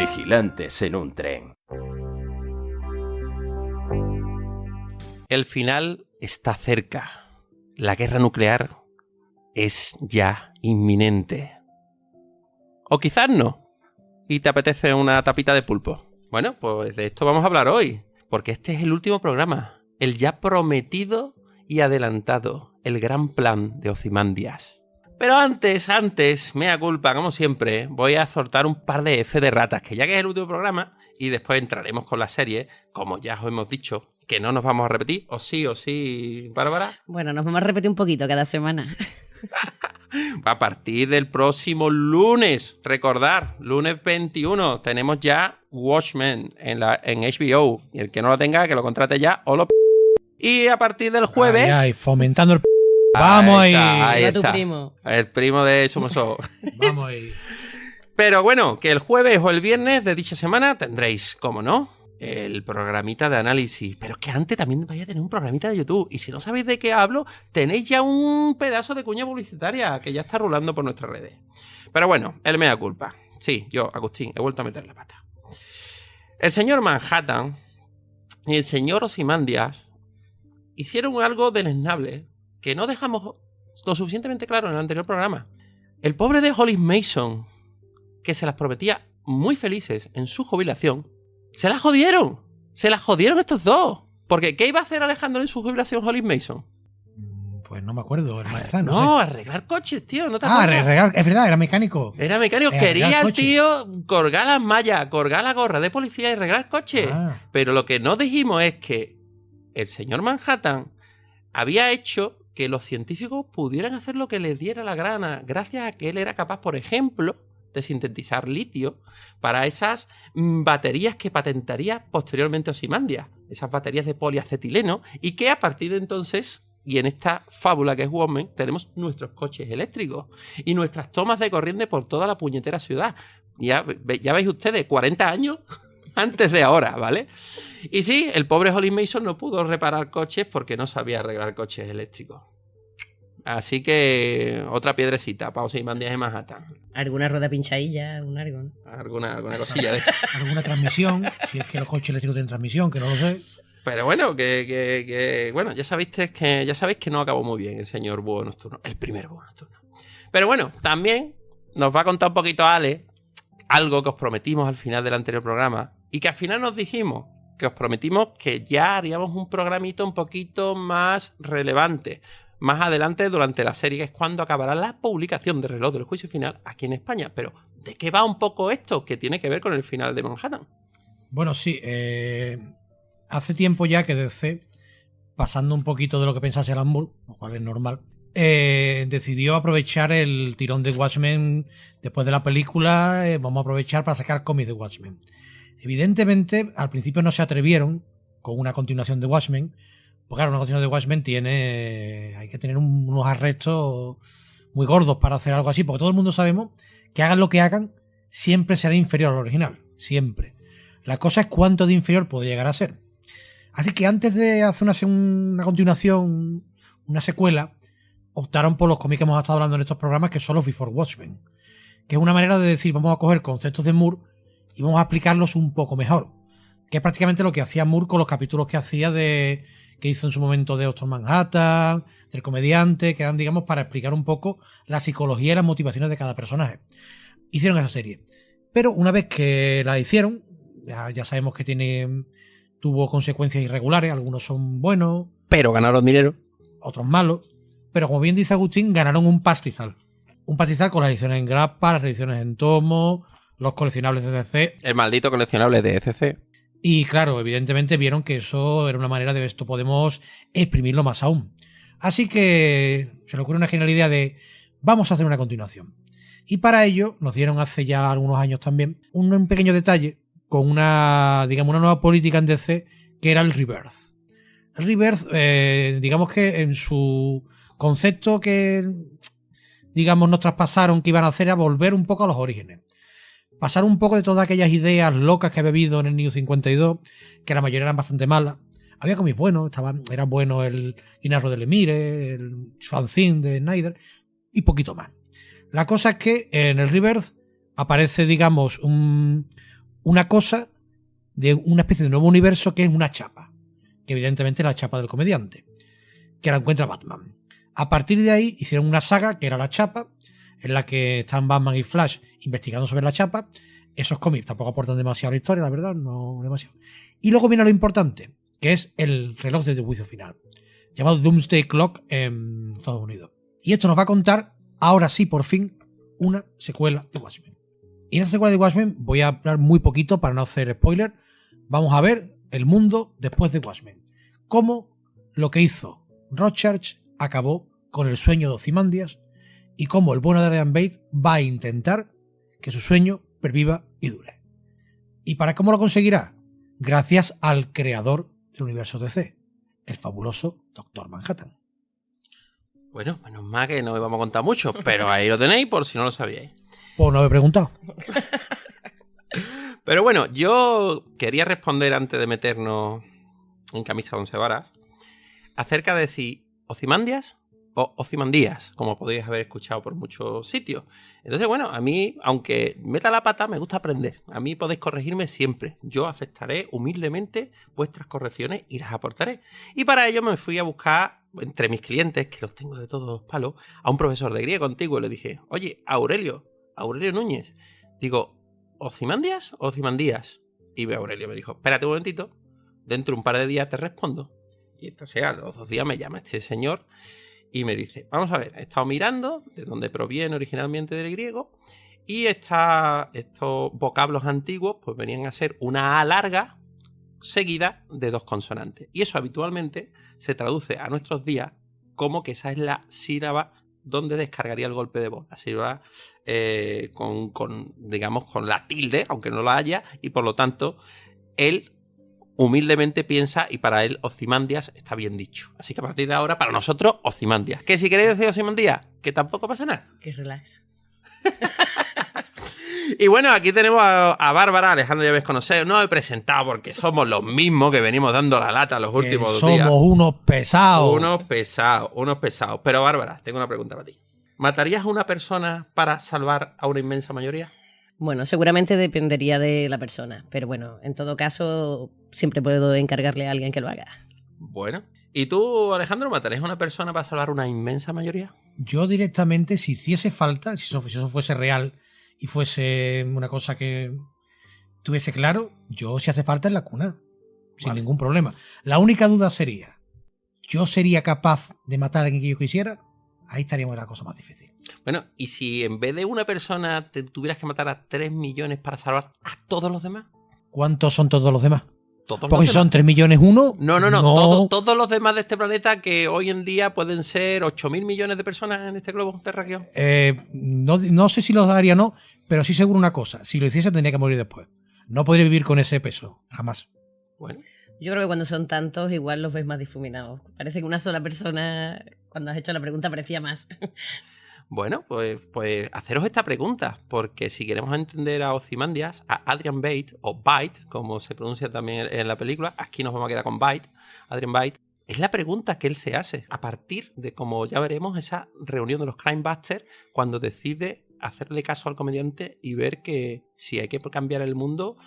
Vigilantes en un tren. El final está cerca. La guerra nuclear es ya inminente. O quizás no. Y te apetece una tapita de pulpo. Bueno, pues de esto vamos a hablar hoy. Porque este es el último programa. El ya prometido y adelantado. El gran plan de Ozymandias. Pero antes, mea culpa, como siempre, voy a soltar un par de F de ratas, que ya que es el último programa, y después entraremos con la serie, como ya os hemos dicho, que no nos vamos a repetir. ¿O sí, Bárbara? Bueno, nos vamos a repetir un poquito cada semana. A partir del próximo lunes, recordar, lunes 21, tenemos ya Watchmen en HBO. Y el que no lo tenga, que lo contrate ya o lo... Y a partir del jueves... Ay, fomentando el... Vamos ahí. Ahí Va tu está. primo. El primo de Somoso. Vamos ahí. Pero bueno, que el jueves o el viernes de dicha semana tendréis, como no, el programita de análisis. Pero es que antes también vais a tener un programita de YouTube. Y si no sabéis de qué hablo, tenéis ya un pedazo de cuña publicitaria que ya está rulando por nuestras redes. Pero bueno, el mea culpa. Sí, yo, Agustín, he vuelto a meter la pata. El señor Manhattan y el señor Ozymandias hicieron algo deleznable que no dejamos lo suficientemente claro en el anterior programa. El pobre de Hollis Mason, que se las prometía muy felices en su jubilación, se las jodieron. Se las jodieron estos dos. Porque ¿qué iba a hacer Alejandro en su jubilación Hollis Mason? Pues no me acuerdo, el maestro, No, no sé. arreglar coches, tío. ¿No te acuerdas? Arreglar, es verdad, era mecánico. Era mecánico. Arreglar Quería el coches. tío colgar las mallas, colgar la gorra de policía y arreglar coches. Ah. Pero lo que no dijimos es que el señor Manhattan había hecho que los científicos pudieran hacer lo que les diera la gana, gracias a que él era capaz, por ejemplo, de sintetizar litio para esas baterías que patentaría posteriormente Ozymandias, esas baterías de poliacetileno, y que a partir de entonces, y en esta fábula que es Watchmen, tenemos nuestros coches eléctricos y nuestras tomas de corriente por toda la puñetera ciudad. Ya veis ustedes, 40 años antes de ahora, ¿vale? Y sí, el pobre Hollis Mason no pudo reparar coches porque no sabía arreglar coches eléctricos. Así que otra piedrecita para Ozymandias en Manhattan. Alguna rueda pinchadilla, un algo, ¿no? Alguna cosilla de eso. Alguna transmisión, si es que los coches eléctricos tienen transmisión, que no lo sé. Pero bueno, bueno, ya sabéis que no acabó muy bien el señor Búho Nocturno, el primer Búho Nocturno. Pero bueno, también nos va a contar un poquito Ale algo que os prometimos al final del anterior programa y que al final nos dijimos que os prometimos que ya haríamos un programito un poquito más relevante más adelante durante la serie, que es cuando acabará la publicación de Reloj del Juicio Final aquí en España. Pero ¿de qué va un poco esto que tiene que ver con el final de Manhattan? Bueno, sí, hace tiempo ya que DC, pasando un poquito de lo que pensase Alan Moore, lo cual es normal, decidió aprovechar el tirón de Watchmen después de la película. Vamos a aprovechar para sacar cómics de Watchmen. Evidentemente, al principio no se atrevieron con una continuación de Watchmen, porque claro, una continuación de Watchmen hay que tener unos arrestos muy gordos para hacer algo así, porque todo el mundo sabemos que hagan lo que hagan, siempre será inferior al original, siempre. La cosa es cuánto de inferior puede llegar a ser. Así que antes de hacer una continuación, una secuela, optaron por los cómics que hemos estado hablando en estos programas, que son los Before Watchmen, que es una manera de decir, vamos a coger conceptos de Moore y vamos a aplicarlos un poco mejor, que es prácticamente lo que hacía Moore con los capítulos que hizo en su momento de Doctor Manhattan, del comediante, que eran, digamos, para explicar un poco la psicología y las motivaciones de cada personaje. Hicieron esa serie. Pero una vez que la hicieron, ya sabemos que tuvo consecuencias irregulares, algunos son buenos, Pero ganaron dinero. otros malos, pero como bien dice Agustín, ganaron un pastizal. Un pastizal con las ediciones en grapa, las ediciones en tomo, los coleccionables de DC. El maldito coleccionable de ECC. Y claro, evidentemente vieron que eso era una manera de esto podemos exprimirlo más aún. Así que se le ocurrió una genial idea de vamos a hacer una continuación. Y para ello nos dieron hace ya algunos años también un pequeño detalle con una nueva política en DC que era el Rebirth. El Rebirth, digamos que en su concepto que nos traspasaron que iban a hacer era volver un poco a los orígenes. Pasar un poco de todas aquellas ideas locas que había habido en el New 52, que la mayoría eran bastante malas. Había cómics buenos, era bueno el Inarro de Lemire, el fanzine de Snyder y poquito más. La cosa es que en el Rebirth aparece, digamos, un una cosa de una especie de nuevo universo que es una chapa, que evidentemente es la chapa del comediante, que la encuentra Batman. A partir de ahí hicieron una saga que era La Chapa, en la que están Batman y Flash investigando sobre la chapa. Esos cómics tampoco aportan demasiado a la historia, la verdad, no demasiado. Y luego viene lo importante, que es el reloj de juicio final, llamado Doomsday Clock en Estados Unidos. Y esto nos va a contar, ahora sí, por fin, una secuela de Watchmen. Y en esta secuela de Watchmen voy a hablar muy poquito para no hacer spoiler. Vamos a ver el mundo después de Watchmen. Cómo lo que hizo Rorschach acabó con el sueño de Ozymandias y cómo el bueno de Adrian Bates va a intentar que su sueño perviva y dure. ¿Y para cómo lo conseguirá? Gracias al creador del universo DC, el fabuloso Doctor Manhattan. Bueno, menos mal que no me vamos a contar mucho, pero ahí lo tenéis por si no lo sabíais. Pues no me he preguntado. Pero bueno, yo quería responder antes de meternos en camisa de 11 varas acerca de si Ozymandias o Ozymandias, como podéis haber escuchado por muchos sitios. Entonces, bueno, a mí, aunque meta la pata, me gusta aprender. A mí podéis corregirme siempre. Yo aceptaré humildemente vuestras correcciones y las aportaré. Y para ello me fui a buscar, entre mis clientes, que los tengo de todos los palos, a un profesor de griego antiguo y le dije, oye, Aurelio Núñez, digo, ¿Ozymandias o Ozymandias? Y Aurelio me dijo, espérate un momentito, dentro de un par de días te respondo. Y entonces a los 2 días me llama este señor y me dice, vamos a ver, he estado mirando de dónde proviene originalmente del griego y estos vocablos antiguos pues venían a ser una A larga seguida de 2 consonantes. Y eso habitualmente se traduce a nuestros días como que esa es la sílaba donde descargaría el golpe de voz. La sílaba digamos, con la tilde, aunque no la haya, y por lo tanto él humildemente piensa y para él Ozymandias está bien dicho. Así que a partir de ahora, para nosotros, Ozymandias. Que si queréis decir Ozymandias, que tampoco pasa nada. Que relax. Y bueno, aquí tenemos a Bárbara, Alejandro ya habéis conocido, no he presentado porque somos los mismos que venimos dando la lata los últimos 2 días. Somos unos pesados. Unos pesados. Pero Bárbara, tengo una pregunta para ti. ¿Matarías a una persona para salvar a una inmensa mayoría? Bueno, seguramente dependería de la persona, pero bueno, en todo caso, siempre puedo encargarle a alguien que lo haga. Bueno. ¿Y tú, Alejandro, matarías a una persona para salvar una inmensa mayoría? Yo directamente, si hiciese falta, si eso fuese real y fuese una cosa que tuviese claro, yo si hace falta en la cuna, sin ningún problema. La única duda sería, ¿yo sería capaz de matar a alguien que yo quisiera? Ahí estaríamos en la cosa más difícil. Bueno, ¿y si en vez de una persona te tuvieras que matar a 3 millones para salvar a todos los demás? ¿Cuántos son todos los demás? ¿Todos Porque los son 3 millones uno. No. Todos los demás de este planeta que hoy en día pueden ser 8.000 millones de personas en este globo terráqueo. No sé si lo daría o no, pero sí seguro una cosa. Si lo hiciese tendría que morir después. No podría vivir con ese peso. Jamás. Bueno. Yo creo que cuando son tantos igual los ves más difuminados. Parece que una sola persona, cuando has hecho la pregunta, parecía más. Bueno, pues haceros esta pregunta, porque si queremos entender a Ozymandias, a Adrian Bates, o Bite, como se pronuncia también en la película, aquí nos vamos a quedar con Bite, Adrian Bates, es la pregunta que él se hace a partir de, como ya veremos, esa reunión de los Crime Busters, cuando decide hacerle caso al comediante y ver que si hay que cambiar el mundo,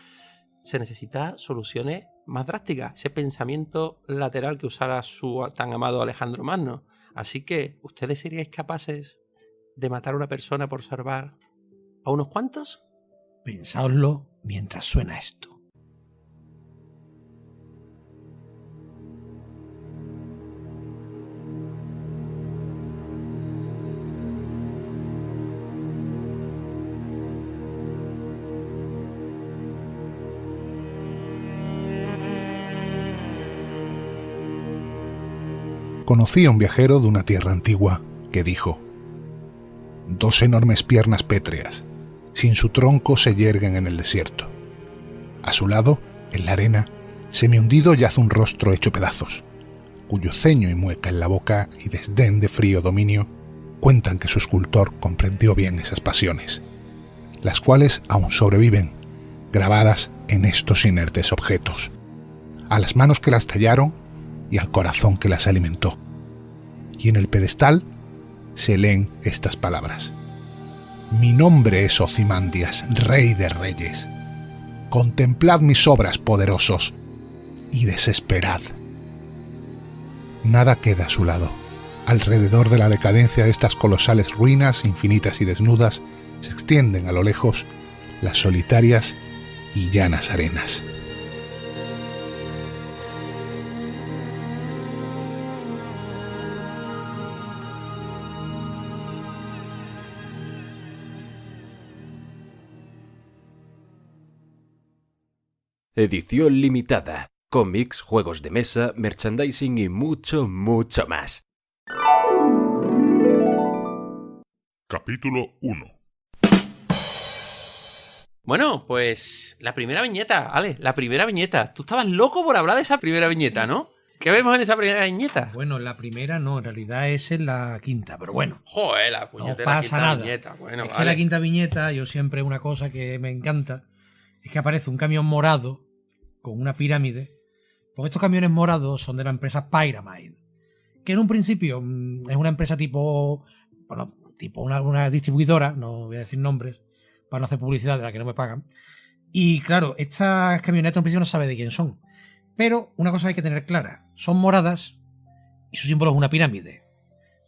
se necesita soluciones más drásticas, ese pensamiento lateral que usara su tan amado Alejandro Magno. Así que, ¿ustedes seríais capaces de matar a una persona por salvar a unos cuantos? Pensadlo mientras suena esto. Conocí a un viajero de una tierra antigua que dijo: 2 enormes piernas pétreas, sin su tronco, se yerguen en el desierto. A su lado, en la arena, semihundido yace un rostro hecho pedazos, cuyo ceño y mueca en la boca y desdén de frío dominio cuentan que su escultor comprendió bien esas pasiones, las cuales aún sobreviven, grabadas en estos inertes objetos, a las manos que las tallaron y al corazón que las alimentó. Y en el pedestal se leen estas palabras: mi nombre es Ozymandias, rey de reyes. contemplad mis obras, poderosos, y desesperad. Nada queda a su lado. Alrededor de la decadencia de estas colosales ruinas, infinitas y desnudas, se extienden a lo lejos las solitarias y llanas arenas. Edición limitada. Cómics, juegos de mesa, merchandising y mucho, mucho más. Capítulo 1. Bueno, pues la primera viñeta, Ale, la primera viñeta. Tú estabas loco por hablar de esa primera viñeta, ¿no? ¿Qué vemos en esa primera viñeta? Bueno, la primera no, en realidad es en la quinta, pero bueno. Joder, la No puñetera pasa quinta nada. viñeta. Bueno, Es que vale. la quinta viñeta, yo siempre una cosa que me encanta, es que aparece un camión morado con una pirámide. Pues estos camiones morados son de la empresa Pyramide, que en un principio es una empresa tipo, bueno, tipo una distribuidora, no voy a decir nombres, para no hacer publicidad de la que no me pagan. Y claro, estas camionetas en principio no sabe de quién son. Pero una cosa hay que tener clara, son moradas y su símbolo es una pirámide.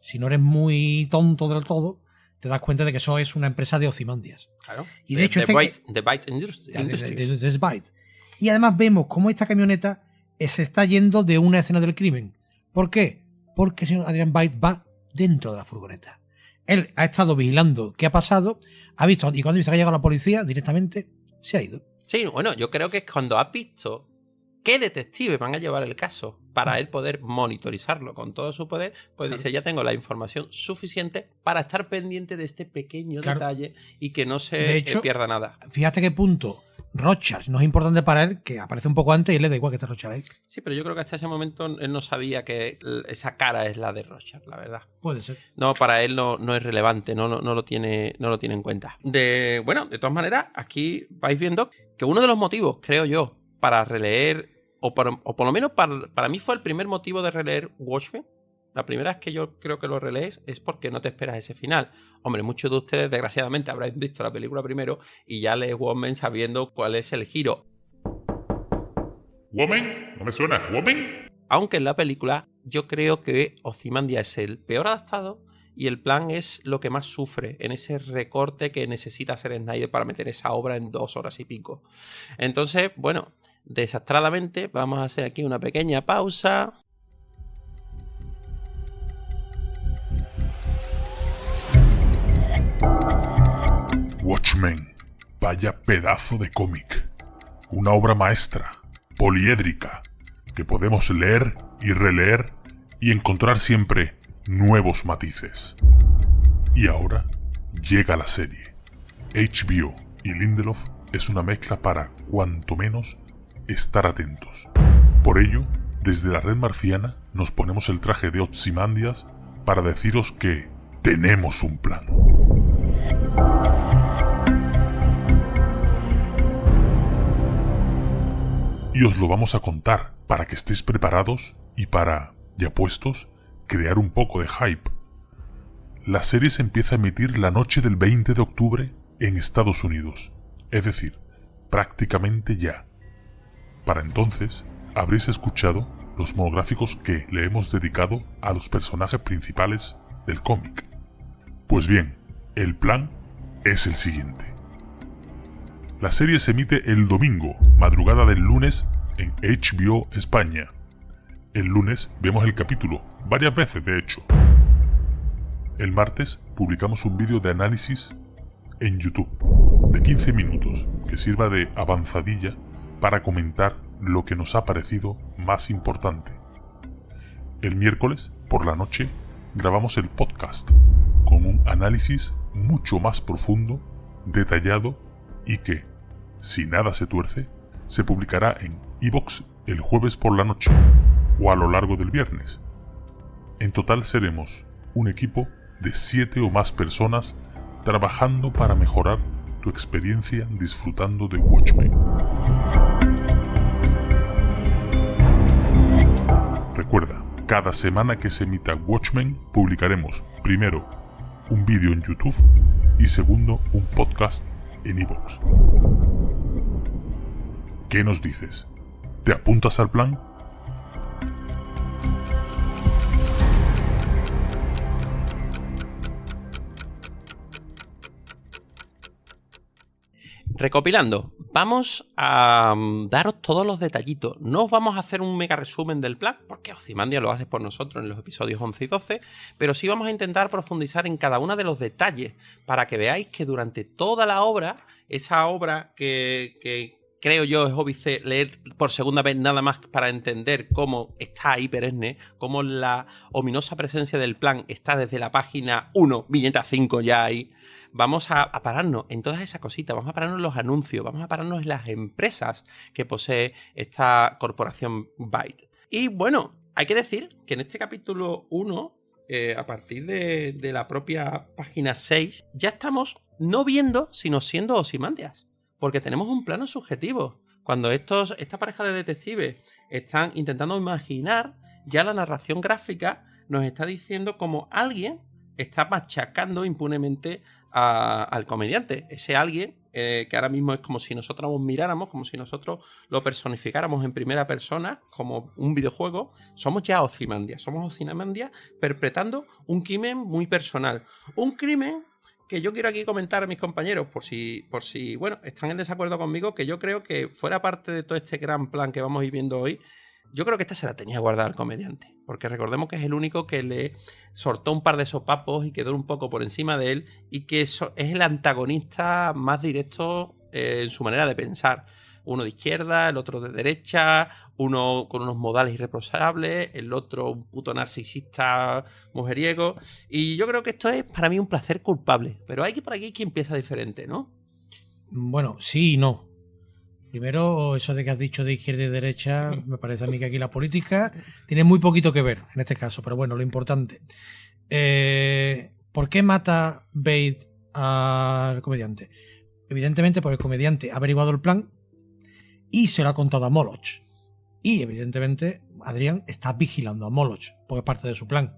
Si no eres muy tonto del todo, te das cuenta de que eso es una empresa de Ozymandias. Claro. Y de hecho The Byte Industries. de Byte. Y además vemos cómo esta camioneta se está yendo de una escena del crimen. ¿Por qué? Porque el señor Adrian Byte va dentro de la furgoneta. Él ha estado vigilando qué ha pasado, ha visto, y cuando dice que ha llegado la policía, directamente se ha ido. Sí, bueno, yo creo que es cuando has visto qué detectives van a llevar el caso para él poder monitorizarlo con todo su poder, pues Claro. dice, ya tengo la información suficiente para estar pendiente de este pequeño Claro. detalle y que no se De hecho, pierda nada. Fíjate qué punto Rorschach no es importante para él, que aparece un poco antes y le da igual que esté Rorschach ahí. Sí, pero yo creo que hasta ese momento él no sabía que esa cara es la de Rorschach, la verdad. Puede ser. No, para él no es relevante, no lo tiene en cuenta. Bueno, de todas maneras, aquí vais viendo que uno de los motivos, creo yo, para releer, o por lo menos para mí fue el primer motivo de releer Watchmen. La primera vez que yo creo que lo relees es porque no te esperas ese final. Hombre, muchos de ustedes, desgraciadamente, habréis visto la película primero y ya lees Watchmen sabiendo cuál es el giro. ¿Woman? ¿No me suena? ¿Woman? Aunque en la película yo creo que Ozymandias es el peor adaptado y el plan es lo que más sufre en ese recorte que necesita hacer Snyder para meter esa obra en 2 horas y pico. Entonces, bueno, desastradamente vamos a hacer aquí una pequeña pausa. Watchmen. Vaya pedazo de cómic. Una obra maestra, poliédrica, que podemos leer y releer y encontrar siempre nuevos matices. Y ahora llega la serie. HBO y Lindelof es una mezcla para, cuanto menos, estar atentos. Por ello, desde la Red Marciana nos ponemos el traje de Ozymandias para deciros que tenemos un plan. Y os lo vamos a contar para que estéis preparados y para, ya puestos, crear un poco de hype. La serie se empieza a emitir la noche del 20 de octubre en Estados Unidos, es decir, prácticamente ya. Para entonces, habréis escuchado los monográficos que le hemos dedicado a los personajes principales del cómic. Pues bien, el plan es el siguiente. La serie se emite el domingo, madrugada del lunes, en HBO España. El lunes vemos el capítulo, varias veces de hecho. El martes publicamos un vídeo de análisis en YouTube, de 15 minutos, que sirva de avanzadilla para comentar lo que nos ha parecido más importante. El miércoles, por la noche, grabamos el podcast, con un análisis mucho más profundo, detallado y que, si nada se tuerce, se publicará en iVoox el jueves por la noche o a lo largo del viernes. En total seremos un equipo de 7 o más personas trabajando para mejorar tu experiencia disfrutando de Watchmen. Recuerda, cada semana que se emita Watchmen publicaremos primero un vídeo en YouTube y segundo un podcast en iVoox. ¿Qué nos dices? ¿Te apuntas al plan? Recopilando, vamos a daros todos los detallitos. No os vamos a hacer un mega resumen del plan, porque Ozymandias lo hace por nosotros en los episodios 11 y 12, pero sí vamos a intentar profundizar en cada uno de los detalles para que veáis que durante toda la obra, esa obra que creo yo es óbice leer por segunda vez nada más para entender cómo está ahí perenne, cómo la ominosa presencia del plan está desde la página 1, viñeta 5 ya ahí. Vamos a pararnos en todas esas cositas, vamos a pararnos en los anuncios, vamos a pararnos en las empresas que posee esta corporación Byte. Y bueno, hay que decir que en este capítulo 1, a partir de la propia página 6, ya estamos no viendo, sino siendo Ozymandias. Porque tenemos un plano subjetivo. Cuando esta pareja de detectives están intentando imaginar, ya la narración gráfica nos está diciendo cómo alguien está machacando impunemente al comediante. Ese alguien que ahora mismo es como si nosotros nos miráramos, como si nosotros lo personificáramos en primera persona, como un videojuego. Somos ya Ozymandias. Somos Ozymandias perpetrando un crimen muy personal. Un crimen que yo quiero aquí comentar a mis compañeros, por si bueno, están en desacuerdo conmigo, que yo creo que fuera parte de todo este gran plan que vamos a ir viendo hoy, yo creo que esta se la tenía guardada al comediante, porque recordemos que es el único que le soltó un par de sopapos y quedó un poco por encima de él, y que es el antagonista más directo en su manera de pensar. Uno de izquierda, el otro de derecha, uno con unos modales irreprochables, el otro un puto narcisista mujeriego. Y yo creo que esto es para mí un placer culpable. Pero hay que por aquí quien piensa diferente, ¿no? Bueno, sí y no. Primero, eso de que has dicho de izquierda y derecha, me parece a mí que aquí la política tiene muy poquito que ver en este caso. Pero bueno, lo importante. ¿Por qué mata Bate al comediante? Evidentemente porque el comediante ha averiguado el plan y se lo ha contado a Moloch. Y evidentemente Adrian está vigilando a Moloch, porque es parte de su plan.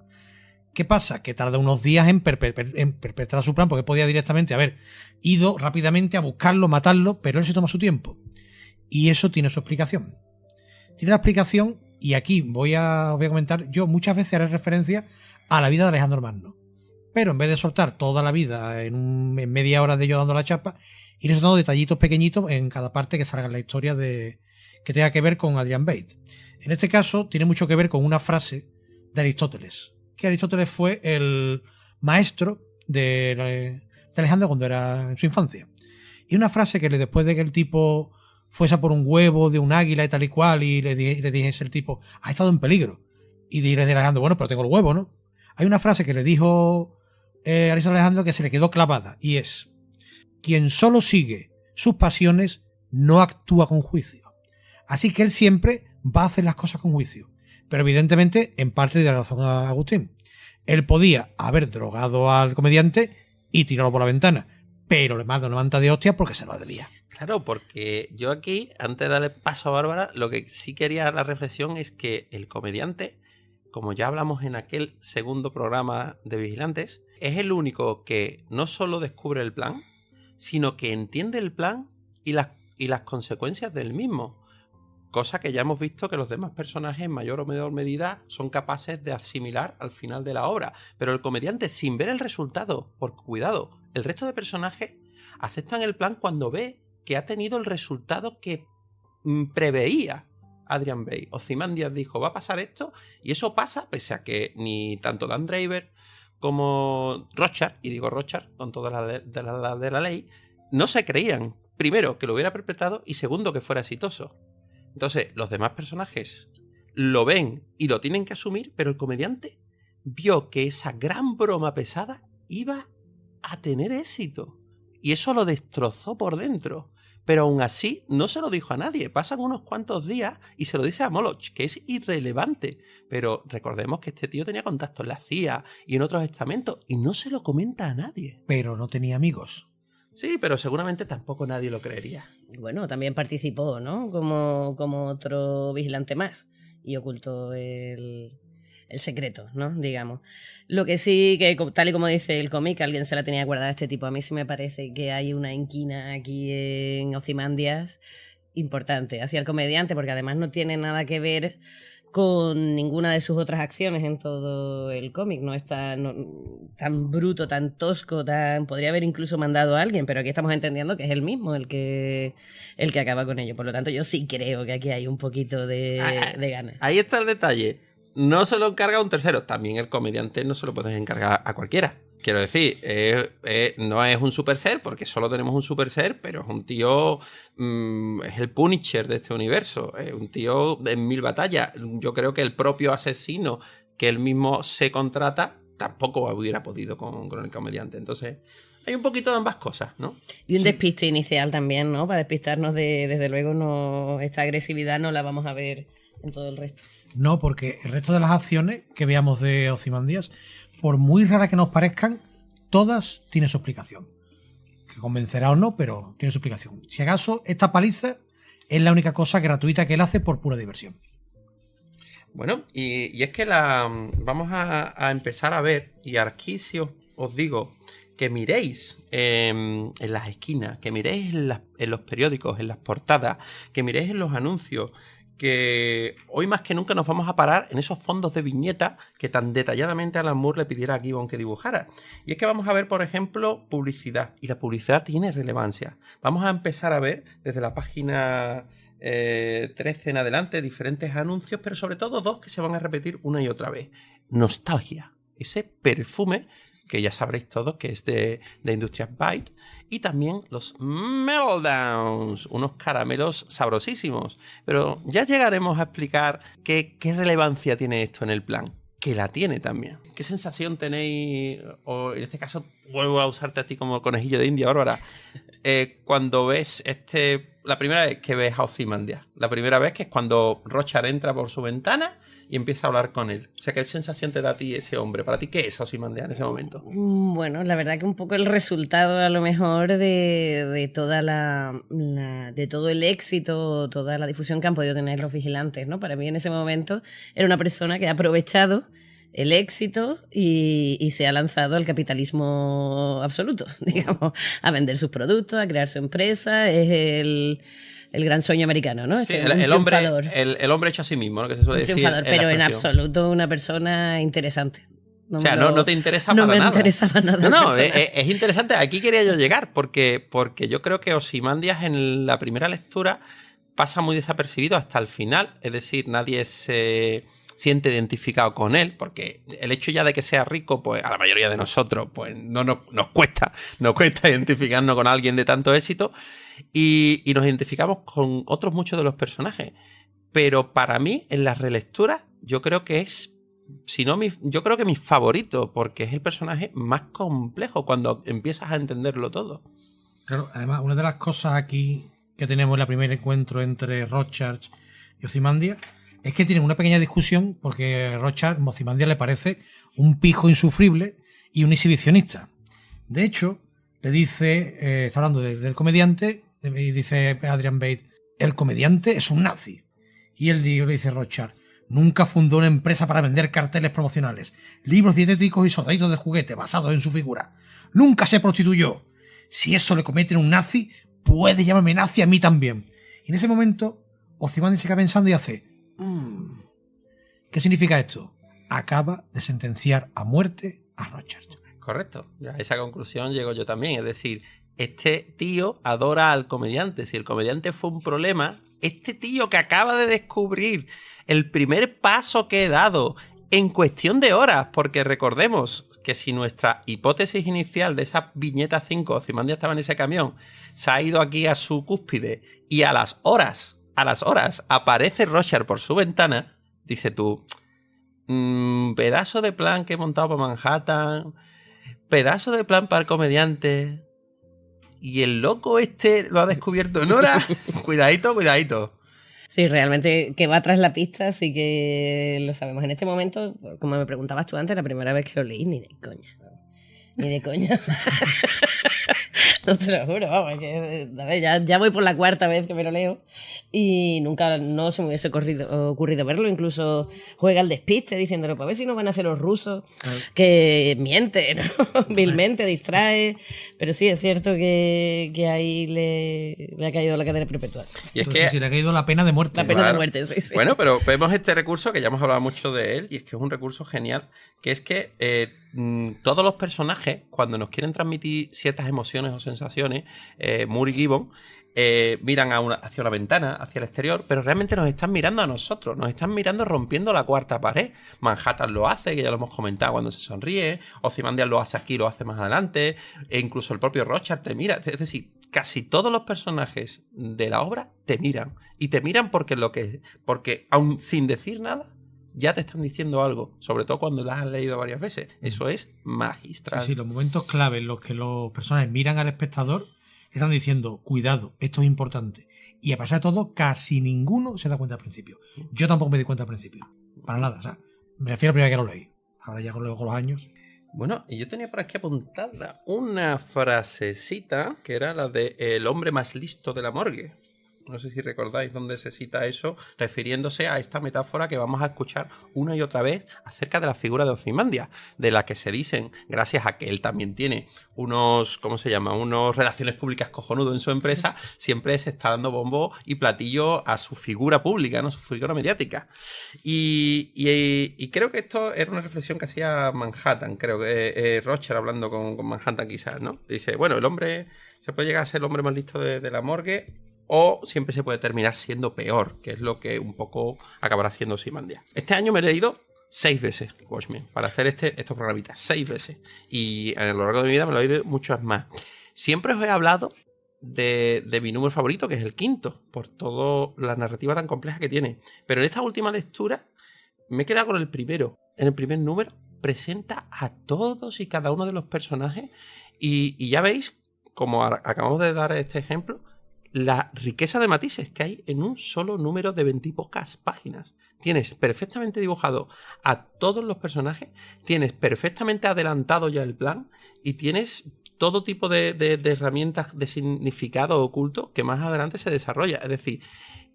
¿Qué pasa? Que tarda unos días en perpetrar su plan, porque podía directamente haber ido rápidamente a buscarlo, matarlo, pero él se toma su tiempo. Y eso tiene su explicación. Tiene la explicación, y aquí os voy a comentar, yo muchas veces haré referencia a la vida de Alejandro Magno. Pero en vez de soltar toda la vida en media hora de yo dando la chapa, iré soltando detallitos pequeñitos en cada parte que salga en la historia que tenga que ver con Adrian Bate. En este caso tiene mucho que ver con una frase de Aristóteles, que Aristóteles fue el maestro de Alejandro cuando era en su infancia. Y una frase que después de que el tipo fuese a por un huevo de un águila y tal y cual, y le dijese el tipo, ha estado en peligro. Y le dice Alejandro, bueno, pero tengo el huevo, ¿no? Hay una frase que le dijo Aristóteles a Alejandro que se le quedó clavada, y es: quien solo sigue sus pasiones no actúa con juicio. Así que él siempre va a hacer las cosas con juicio. Pero evidentemente, en parte de la razón a Agustín. Él podía haber drogado al comediante y tirarlo por la ventana, pero le manda una manta de hostias porque se lo debía. Claro, porque yo aquí, antes de darle paso a Bárbara, lo que sí quería la reflexión es que el comediante, como ya hablamos en aquel segundo programa de Vigilantes, es el único que no solo descubre el plan, sino que entiende el plan y las consecuencias del mismo. Cosa que ya hemos visto que los demás personajes en mayor o menor medida son capaces de asimilar al final de la obra. Pero el comediante, sin ver el resultado, por cuidado, el resto de personajes aceptan el plan cuando ve que ha tenido el resultado que preveía Adrian Bate. Ozymandias dijo, va a pasar esto, y eso pasa pese a que ni tanto Dan Draper como Rochard, y digo Rochard con toda la de la ley, no se creían, primero, que lo hubiera perpetrado, y segundo, que fuera exitoso. Entonces, los demás personajes lo ven y lo tienen que asumir, pero el comediante vio que esa gran broma pesada iba a tener éxito. Y eso lo destrozó por dentro. Pero aún así, no se lo dijo a nadie. Pasan unos cuantos días y se lo dice a Moloch, que es irrelevante. Pero recordemos que este tío tenía contacto en la CIA y en otros estamentos, y no se lo comenta a nadie. Pero no tenía amigos. Sí, pero seguramente tampoco nadie lo creería. Bueno, también participó, ¿no? Como otro vigilante más, y ocultó el secreto, ¿no? Digamos. Lo que sí, que tal y como dice el cómic, alguien se la tenía guardada a este tipo. A mí sí me parece que hay una inquina aquí en Ozymandias importante hacia el comediante, porque además no tiene nada que ver con ninguna de sus otras acciones en todo el cómic. No es tan bruto, tan tosco, podría haber incluso mandado a alguien, pero aquí estamos entendiendo que es él mismo el que acaba con ello. Por lo tanto, yo sí creo que aquí hay un poquito de ganas. Ahí está el detalle. No se lo encarga un tercero. También el comediante no se lo puedes encargar a cualquiera. Quiero decir, no es un super ser, porque solo tenemos un super ser, pero es un tío, es el Punisher de este universo, es un tío en 1000 batallas. Yo creo que el propio asesino que él mismo se contrata tampoco hubiera podido con el comediante. Entonces, hay un poquito de ambas cosas, ¿no? Y un despiste inicial también, ¿no? Para despistarnos desde luego, esta agresividad no la vamos a ver en todo el resto. No, porque el resto de las acciones que veamos de Ozymandias, por muy raras que nos parezcan, todas tienen su explicación. Que convencerá o no, pero tiene su explicación. Si acaso, esta paliza es la única cosa gratuita que él hace por pura diversión. Bueno, y es que vamos a empezar a ver, y aquí sí os digo que miréis en las esquinas, que miréis en los periódicos, en las portadas, que miréis en los anuncios, que hoy más que nunca nos vamos a parar en esos fondos de viñeta que tan detalladamente Alan Moore le pidiera a Gibbon que dibujara. Y es que vamos a ver, por ejemplo, publicidad. Y la publicidad tiene relevancia. Vamos a empezar a ver desde la página 13 en adelante diferentes anuncios, pero sobre todo dos que se van a repetir una y otra vez. Nostalgia. Ese perfume que ya sabréis todos que es de Industrias Byte, y también los Meltdowns, unos caramelos sabrosísimos. Pero ya llegaremos a explicar qué relevancia tiene esto en el plan, que la tiene también. ¿Qué sensación tenéis, o en este caso vuelvo a usarte a ti como conejillo de India, Bárbara, cuando ves la primera vez que ves a Ozymandias? La primera vez que es cuando Rochard entra por su ventana y empieza a hablar con él. O sea, ¿qué sensación te da a ti ese hombre? ¿Para ti qué es Ozymandias en ese momento? Bueno, la verdad que un poco el resultado a lo mejor de toda de todo el éxito, toda la difusión que han podido tener los vigilantes, ¿no? Para mí en ese momento era una persona que ha aprovechado el éxito y se ha lanzado al capitalismo absoluto, digamos, a vender sus productos, a crear su empresa. Es el gran sueño americano, ¿no? Sí, el hombre hecho a sí mismo, ¿no? Que se suele decir. Triunfador, pero en absoluto una persona interesante. No te interesa para nada. No me interesa para nada. No, es interesante. Aquí quería yo llegar, porque yo creo que Ozymandias en la primera lectura pasa muy desapercibido hasta el final. Es decir, nadie se siente identificado con él, porque el hecho ya de que sea rico, pues a la mayoría de nosotros, pues no nos cuesta identificarnos con alguien de tanto éxito, y nos identificamos con otros muchos de los personajes. Pero para mí, en las relecturas, yo creo que es, yo creo que mi favorito, porque es el personaje más complejo cuando empiezas a entenderlo todo. Claro, además, una de las cosas aquí que tenemos en el primer encuentro entre Rochard y Ozymandias es que tienen una pequeña discusión, porque Rochard, a Ozymandias le parece un pijo insufrible y un exhibicionista. De hecho, le dice, está hablando del comediante, y dice Adrian Bate, el comediante es un nazi. Y él le dice a Rochard, nunca fundó una empresa para vender carteles promocionales, libros dietéticos y soldaditos de juguete basados en su figura. Nunca se prostituyó. Si eso le cometen un nazi, puede llamarme nazi a mí también. Y en ese momento, Ozymandias se queda pensando y hace, ¿qué significa esto? Acaba de sentenciar a muerte a Rochard. Correcto. A esa conclusión llego yo también. Es decir, este tío adora al comediante. Si el comediante fue un problema, este tío que acaba de descubrir el primer paso que he dado en cuestión de horas, porque recordemos que si nuestra hipótesis inicial de esa viñeta 5, Ozymandias estaba en ese camión, se ha ido aquí a su cúspide y a las horas aparece Rochard por su ventana, dice tú, pedazo de plan que he montado para Manhattan, pedazo de plan para el comediante, y el loco este lo ha descubierto en hora. Cuidadito. Sí, realmente que va tras la pista, sí que lo sabemos. En este momento, como me preguntabas tú antes, la primera vez que lo leí, ni de coña. No te lo juro, vamos, que, a ver, ya voy por la cuarta vez que me lo leo y nunca no se me hubiese ocurrido verlo. Incluso juega al despiste diciéndolo, para ver si no van a ser los rusos, que miente, ¿no? Vilmente, distrae. Pero sí, es cierto que ahí le ha caído la cadena perpetual. Y es Entonces, que sí, le ha caído la pena de muerte. La pena de muerte, sí. Bueno, pero vemos este recurso que ya hemos hablado mucho de él y es que es un recurso genial, que es que todos los personajes, cuando nos quieren transmitir ciertas emociones o sensaciones, Moore y Gibbon miran hacia una ventana, hacia el exterior, pero realmente nos están mirando a nosotros, nos están mirando rompiendo la cuarta pared. Manhattan lo hace, que ya lo hemos comentado cuando se sonríe, Ozymandias lo hace aquí, lo hace más adelante, e incluso el propio Rorschach te mira. Es decir, casi todos los personajes de la obra te miran, y te miran porque aun sin decir nada, ya te están diciendo algo, sobre todo cuando las has leído varias veces. Eso es magistral. Sí, los momentos clave en los que los personajes miran al espectador están diciendo, cuidado, esto es importante. Y a pesar de todo, casi ninguno se da cuenta al principio. Yo tampoco me di cuenta al principio. Para nada, o sea, me refiero a la primera que lo leí. Ahora ya luego con los años. Bueno, y yo tenía por aquí apuntada una frasecita que era la de el hombre más listo de la morgue. No sé si recordáis dónde se cita eso, refiriéndose a esta metáfora que vamos a escuchar una y otra vez acerca de la figura de Ozymandias, de la que se dicen, gracias a que él también tiene unos, ¿cómo se llama?, unos relaciones públicas cojonudos en su empresa, siempre se está dando bombo y platillo a su figura pública, ¿no?, su figura mediática. Y creo que esto era una reflexión que hacía Manhattan, creo que Rorschach hablando con Manhattan quizás, ¿no? Dice, bueno, el hombre se puede llegar a ser el hombre más listo de la morgue, o siempre se puede terminar siendo peor, que es lo que un poco acabará siendo Ozymandias. Este año me he leído 6 veces Watchmen para hacer estos programitas, 6 veces. Y a lo largo de mi vida me lo he leído muchas más. Siempre os he hablado de mi número favorito, que es el 5, por toda la narrativa tan compleja que tiene. Pero en esta última lectura me he quedado con el primero. En el primer número presenta a todos y cada uno de los personajes y ya veis, como acabamos de dar este ejemplo, la riqueza de matices que hay en un solo número de 20 y pocas páginas. Tienes perfectamente dibujado a todos los personajes, tienes perfectamente adelantado ya el plan y tienes todo tipo de herramientas de significado oculto que más adelante se desarrolla. Es decir,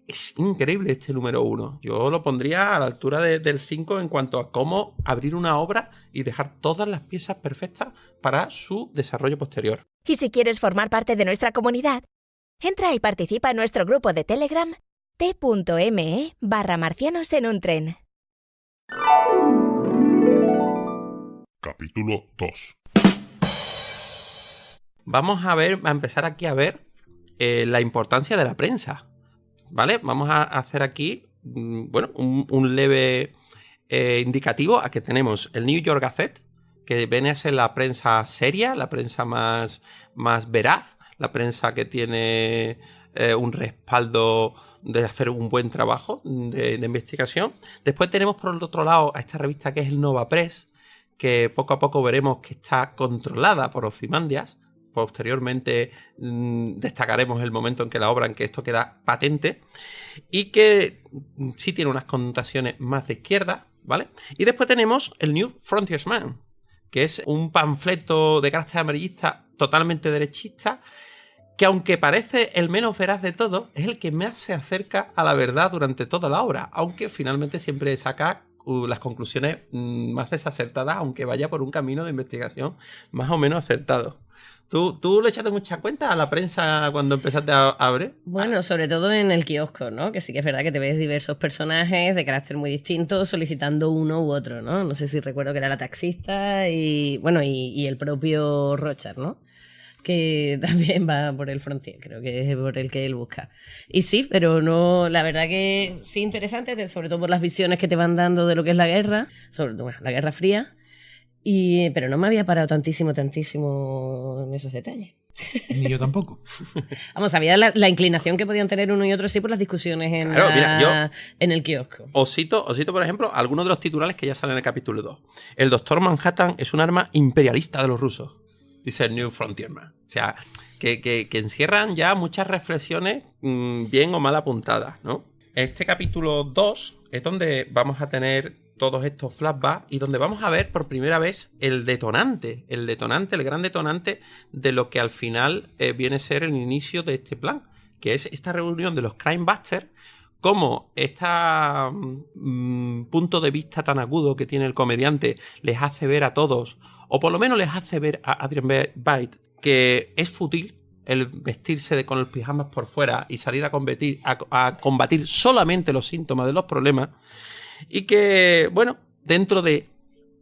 es increíble este número 1. Yo lo pondría a la altura del 5 en cuanto a cómo abrir una obra y dejar todas las piezas perfectas para su desarrollo posterior. Y si quieres formar parte de nuestra comunidad, entra y participa en nuestro grupo de Telegram t.me/marcianos en un tren. Capítulo 2. Vamos a empezar aquí a ver la importancia de la prensa, ¿vale? Vamos a hacer aquí, bueno, un leve indicativo a que tenemos el New York Gazette, que viene a ser la prensa seria, la prensa más veraz, la prensa que tiene un respaldo de hacer un buen trabajo de investigación. Después tenemos por el otro lado a esta revista que es el Nova Press, que poco a poco veremos que está controlada por Ozymandias. Posteriormente destacaremos el momento en que la obra, en que esto queda patente, y que sí tiene unas connotaciones más de izquierda, ¿vale? Y después tenemos el New Frontiersman, que es un panfleto de carácter amarillista totalmente derechista, que aunque parece el menos veraz de todo, es el que más se acerca a la verdad durante toda la obra, aunque finalmente siempre saca las conclusiones más desacertadas, aunque vaya por un camino de investigación más o menos acertado. ¿Tú le echaste mucha cuenta a la prensa cuando empezaste a ver? Bueno, sobre todo en el kiosco, ¿no? Que sí que es verdad que te ves diversos personajes de carácter muy distinto solicitando uno u otro, ¿no? No sé si recuerdo que era la taxista y, bueno, y el propio Rorschach, ¿no? Que también va por el Frontier, creo que es por el que él busca. Y sí, pero no, la verdad que sí interesante, sobre todo por las visiones que te van dando de lo que es la guerra, sobre todo la Guerra Fría, pero no me había parado tantísimo en esos detalles. Ni yo tampoco. Vamos, había la inclinación que podían tener uno y otro sí por las discusiones en, en el kiosco. Os cito, por ejemplo, algunos de los titulares que ya salen en el capítulo 2. El Doctor Manhattan es un arma imperialista de los rusos, dice el New Frontiersman. O sea, que encierran ya muchas reflexiones bien o mal apuntadas, ¿no? Este capítulo 2 es donde vamos a tener todos estos flashbacks y donde vamos a ver por primera vez el detonante, el gran detonante de lo que al final viene a ser el inicio de este plan, que es esta reunión de los Crime Busters, como este punto de vista tan agudo que tiene el comediante les hace ver a todos, o por lo menos les hace ver a Adrian Veidt, que es fútil el vestirse con los pijamas por fuera y salir a combatir solamente los síntomas de los problemas, y que, bueno, dentro de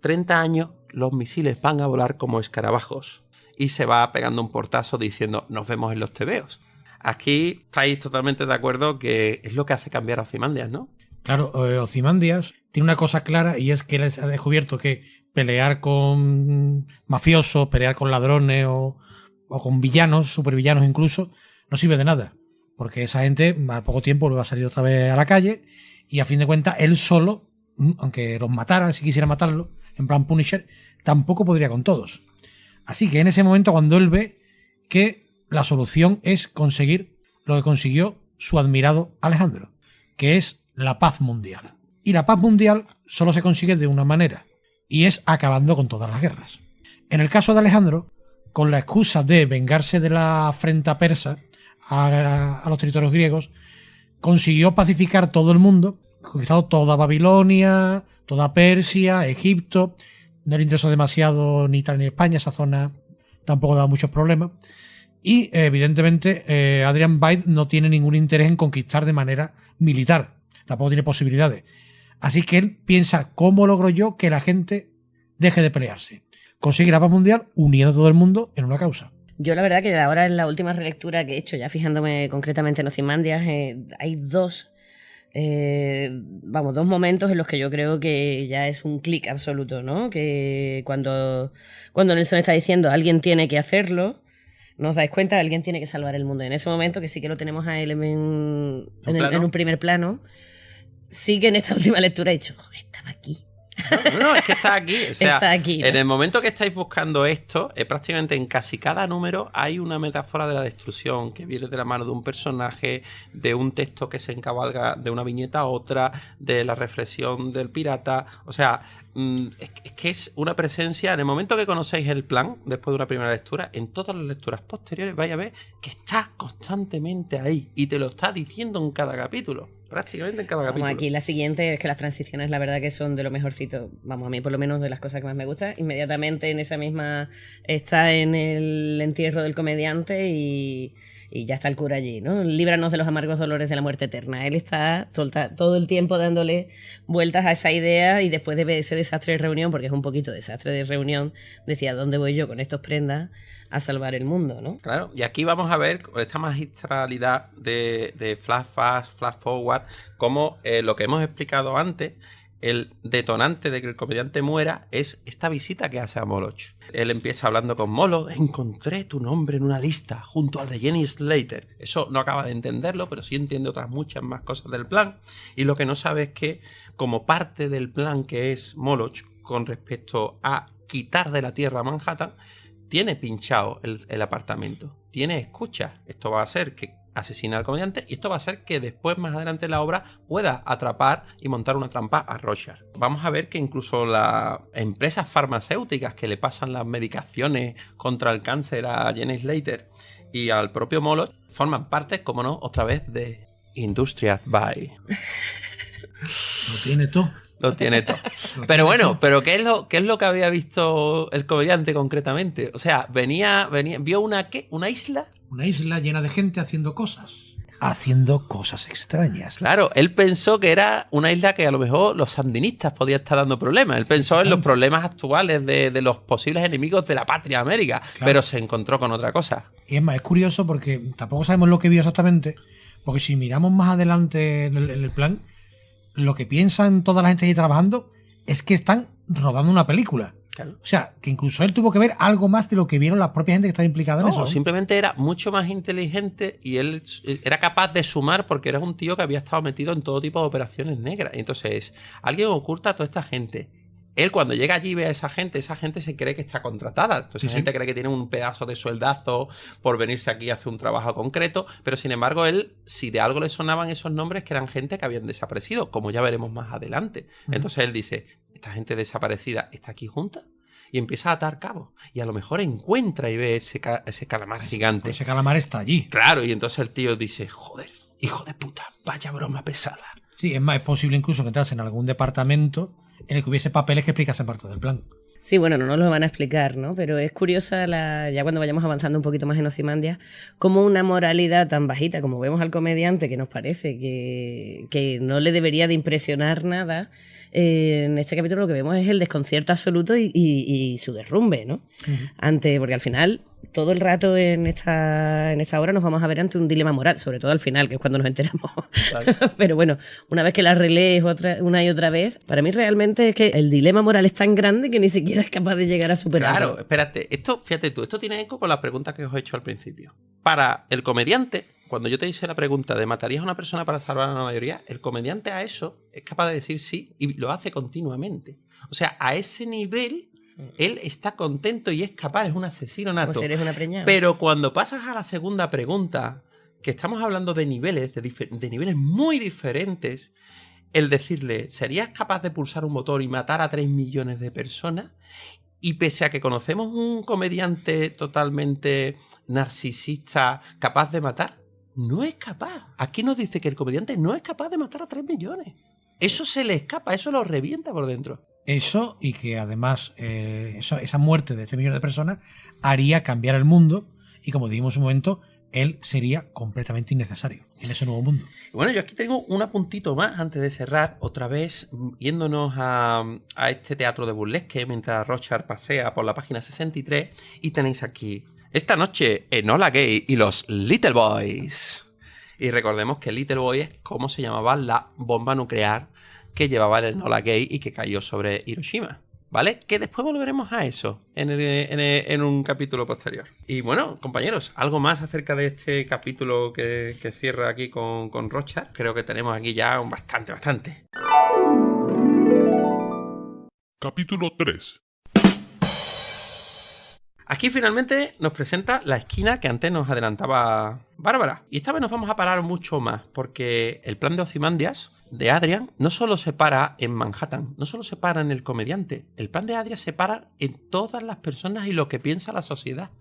30 años los misiles van a volar como escarabajos y se va pegando un portazo diciendo nos vemos en los tebeos. Aquí estáis totalmente de acuerdo que es lo que hace cambiar a Ozymandias, ¿no? Claro, Ozymandias tiene una cosa clara y es que él ha descubierto que pelear con mafiosos, pelear con ladrones o con villanos, supervillanos incluso, no sirve de nada. Porque esa gente a poco tiempo le va a salir otra vez a la calle y a fin de cuentas él solo, aunque los mataran, si quisiera matarlo, en plan Punisher, tampoco podría con todos. Así que en ese momento cuando él ve que la solución es conseguir lo que consiguió su admirado Alejandro, que es la paz mundial. Y la paz mundial solo se consigue de una manera, y es acabando con todas las guerras. En el caso de Alejandro, con la excusa de vengarse de la afrenta persa a los territorios griegos, consiguió pacificar todo el mundo, conquistado toda Babilonia, toda Persia, Egipto. No le interesó demasiado ni Italia ni España, esa zona tampoco daba muchos problemas. Y evidentemente Adrian Veidt no tiene ningún interés en conquistar de manera militar, tampoco tiene posibilidades. Así que él piensa, ¿cómo logro yo que la gente deje de pelearse? Consigue la paz mundial uniendo a todo el mundo en una causa. Yo la verdad que ahora en la última relectura que he hecho, ya fijándome concretamente en Ozymandias, hay dos momentos en los que yo creo que ya es un clic absoluto, ¿no? Que cuando Nelson está diciendo alguien tiene que hacerlo, nos dais cuenta, alguien tiene que salvar el mundo. En ese momento, que sí que lo tenemos a él en un primer plano, sí que en esta última lectura he dicho, estaba aquí. No, es que está aquí. O sea, está aquí, ¿no? En el momento que estáis buscando esto, prácticamente en casi cada número hay una metáfora de la destrucción que viene de la mano de un personaje, de un texto que se encabalga de una viñeta a otra, de la reflexión del pirata. O sea, es que es una presencia. En el momento que conocéis el plan, después de una primera lectura, en todas las lecturas posteriores vais a ver que está constantemente ahí y te lo está diciendo en cada capítulo. Prácticamente en cada capítulo. Aquí la siguiente es que las transiciones, la verdad que son de lo mejorcito. Vamos, a mí por lo menos de las cosas que más me gusta. Inmediatamente en esa misma está en el entierro del comediante y ya está el cura allí, ¿no? Líbranos de los amargos dolores de la muerte eterna. Él está todo el tiempo dándole vueltas a esa idea y después de ese desastre de reunión, porque es un poquito desastre de reunión, decía, ¿dónde voy yo con estos prendas a salvar el mundo, ¿no? Claro, y aquí vamos a ver esta magistralidad de flash fast, flash forward, como lo que hemos explicado antes, el detonante de que el comediante muera es esta visita que hace a Moloch. Él empieza hablando con Moloch, encontré tu nombre en una lista junto al de Jenny Slater. Eso no acaba de entenderlo, pero sí entiende otras muchas más cosas del plan. Y lo que no sabe es que, como parte del plan que es Moloch con respecto a quitar de la Tierra a Manhattan, tiene pinchado el apartamento, tiene escucha. Esto va a hacer que asesine al comediante y esto va a hacer que después, más adelante en la obra, pueda atrapar y montar una trampa a Rorschach. Vamos a ver que incluso las empresas farmacéuticas que le pasan las medicaciones contra el cáncer a Jenny Slater y al propio Moloch forman parte, como no, otra vez de Industrial By. Lo tiene todo. Lo tiene todo. Pero bueno, pero ¿qué es lo que había visto el comediante concretamente? O sea, vio una isla. Una isla llena de gente haciendo cosas. Haciendo cosas extrañas. Claro, él pensó que era una isla que a lo mejor los sandinistas podían estar dando problemas. Él pensó en los problemas actuales de los posibles enemigos de la patria América, claro, pero se encontró con otra cosa. Y es más, es curioso porque tampoco sabemos lo que vio exactamente, porque si miramos más adelante en el plan, lo que piensan toda la gente ahí trabajando es que están rodando una película. Claro. O sea, que incluso él tuvo que ver algo más de lo que vieron la propia gente que estaba implicada en eso. Simplemente era mucho más inteligente y él era capaz de sumar porque era un tío que había estado metido en todo tipo de operaciones negras. Entonces, alguien oculta a toda esta gente. Él cuando llega allí y ve a esa gente se cree que está contratada. Entonces esa gente cree que tiene un pedazo de sueldazo por venirse aquí a hacer un trabajo concreto, pero sin embargo él, si de algo le sonaban esos nombres, que eran gente que habían desaparecido, como ya veremos más adelante. Entonces él dice, esta gente desaparecida está aquí junta, y empieza a atar cabos. Y a lo mejor encuentra y ve ese calamar gigante. Pues ese calamar está allí. Claro, y entonces el tío dice, joder, hijo de puta, vaya broma pesada. Sí, es más, es posible incluso que entrase en algún departamento en el que hubiese papeles que explicasen parte del plan. Sí, bueno, no nos lo van a explicar, ¿no? Pero es curiosa, ya cuando vayamos avanzando un poquito más en Ozymandias, como una moralidad tan bajita, como vemos al comediante, que nos parece que no le debería de impresionar nada, en este capítulo lo que vemos es el desconcierto absoluto y su derrumbe, ¿no? Porque al final, todo el rato en esta hora nos vamos a ver ante un dilema moral, sobre todo al final, que es cuando nos enteramos. Vale. Pero bueno, una vez que la relees una y otra vez, para mí realmente es que el dilema moral es tan grande que ni siquiera es capaz de llegar a superarlo. Claro, espérate, fíjate tú, esto tiene eco con la pregunta que os he hecho al principio. Para el comediante, cuando yo te hice la pregunta de ¿matarías a una persona para salvar a una mayoría? El comediante a eso es capaz de decir sí y lo hace continuamente. O sea, a ese nivel él está contento y es capaz, es un asesino nato. Pues eres una preñada. Pero cuando pasas a la segunda pregunta, que estamos hablando de niveles, de niveles muy diferentes, el decirle, ¿serías capaz de pulsar un botón y matar a 3 millones de personas? Y pese a que conocemos un comediante totalmente narcisista capaz de matar, no es capaz. Aquí nos dice que el comediante no es capaz de matar a 3 millones. Eso se le escapa, eso lo revienta por dentro. Eso, y que además esa muerte de 3 millones de personas haría cambiar el mundo, y como dijimos en un momento, él sería completamente innecesario en ese nuevo mundo. Bueno, yo aquí tengo un apuntito más antes de cerrar, otra vez yéndonos a este teatro de burlesque mientras Rochard pasea por la página 63, y tenéis aquí, esta noche Enola Gay y los Little Boys. Y recordemos que Little Boy es como se llamaba la bomba nuclear que llevaba el Enola Gay y que cayó sobre Hiroshima, ¿vale? Que después volveremos a eso en un capítulo posterior. Y bueno, compañeros, ¿algo más acerca de este capítulo que cierra aquí con Rochard? Creo que tenemos aquí ya bastante. Capítulo 3. Aquí finalmente nos presenta la esquina que antes nos adelantaba Bárbara. Y esta vez nos vamos a parar mucho más, porque el plan de Ozymandias de Adrian no solo se para en Manhattan, no solo se para en el comediante. El plan de Adrian se para en todas las personas y lo que piensa la sociedad.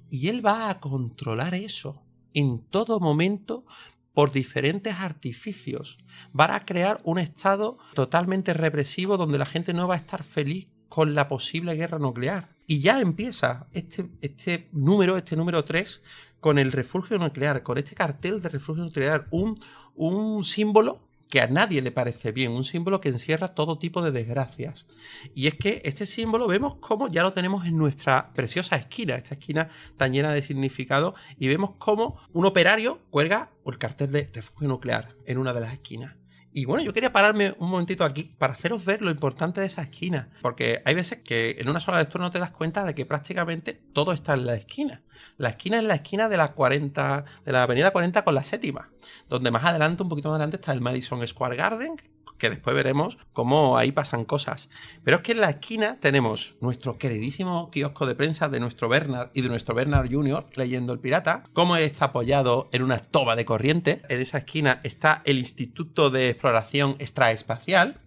Y él va a controlar eso en todo momento por diferentes artificios. Va a crear un estado totalmente represivo donde la gente no va a estar feliz con la posible guerra nuclear. Y ya empieza este número 3 con el refugio nuclear, con este cartel de refugio nuclear, un símbolo que a nadie le parece bien, un símbolo que encierra todo tipo de desgracias. Y es que este símbolo vemos cómo ya lo tenemos en nuestra preciosa esquina, esta esquina tan llena de significado, y vemos cómo un operario cuelga el cartel de refugio nuclear en una de las esquinas. Y bueno, yo quería pararme un momentito aquí para haceros ver lo importante de esa esquina, porque hay veces que en una sola lectura no te das cuenta de que prácticamente todo está en la esquina. La esquina es la esquina de la avenida 40 con la 7ª, donde más adelante, un poquito más adelante, está el Madison Square Garden, que después veremos cómo ahí pasan cosas. Pero es que en la esquina tenemos nuestro queridísimo kiosco de prensa de nuestro Bernard y de nuestro Bernard Jr. leyendo El Pirata, cómo está apoyado en una toba de corriente. En esa esquina está el Instituto de Exploración Extraespacial.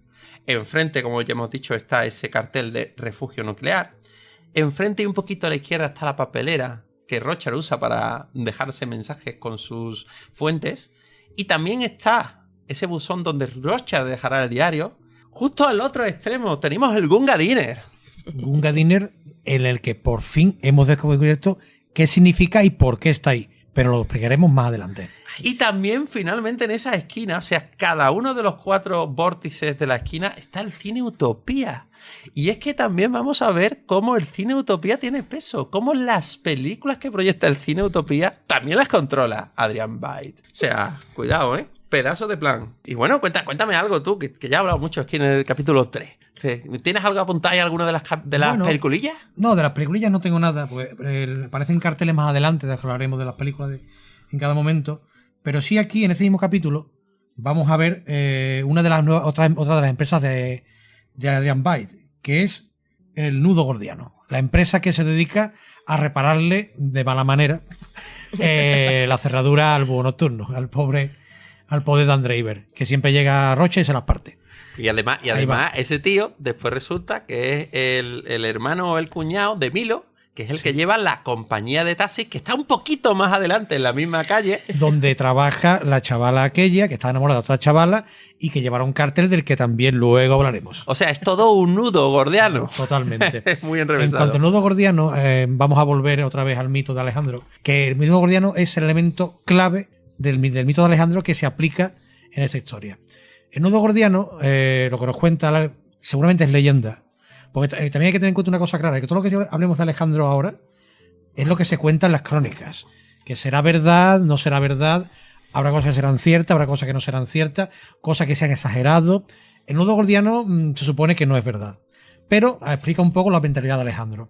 Enfrente, como ya hemos dicho, está ese cartel de refugio nuclear. Enfrente y un poquito a la izquierda está la papelera que Rochard usa para dejarse mensajes con sus fuentes. Y también está ese buzón donde Rochard dejará el diario. Justo al otro extremo tenemos el Gunga Dinner. Gunga Dinner, en el que por fin hemos descubierto qué significa y por qué está ahí. Pero lo explicaremos más adelante. Y también finalmente en esa esquina, o sea, cada uno de los 4 vórtices de la esquina está el Cine Utopía. Y es que también vamos a ver cómo el Cine Utopía tiene peso, cómo las películas que proyecta el Cine Utopía también las controla Adrian Veidt. O sea, cuidado, ¿eh? Pedazo de plan. Y bueno, cuéntame algo tú, que ya he hablado mucho aquí en el capítulo 3. ¿Tienes algo apuntado ahí, alguna de las peliculillas? No, de las peliculillas no tengo nada, pues aparecen carteles más adelante, de que hablaremos de las películas en cada momento. Pero sí aquí, en este mismo capítulo, vamos a ver una de las otra de las empresas de Adrian Veidt, que es el Nudo Gordiano, la empresa que se dedica a repararle de mala manera la cerradura al búho nocturno, al pobre Dan Draper, que siempre llega a Rocha y se las parte. Y además ese tío después resulta que es el hermano o el cuñado de Milo, que es el que lleva la compañía de taxis, que está un poquito más adelante en la misma calle. Donde trabaja la chavala aquella, que está enamorada de otra chavala, y que llevará un cartel del que también luego hablaremos. O sea, es todo un nudo gordiano. Totalmente. Es muy enrevesado. En cuanto al nudo gordiano, vamos a volver otra vez al mito de Alejandro, que el nudo gordiano es el elemento clave del mito de Alejandro que se aplica en esta historia. El nudo gordiano, lo que nos cuenta, seguramente es leyenda. Porque también hay que tener en cuenta una cosa clara, que todo lo que hablemos de Alejandro ahora es lo que se cuenta en las crónicas. Que será verdad, no será verdad, habrá cosas que serán ciertas, habrá cosas que no serán ciertas, cosas que se han exagerado. El nudo gordiano se supone que no es verdad. Pero explica un poco la mentalidad de Alejandro.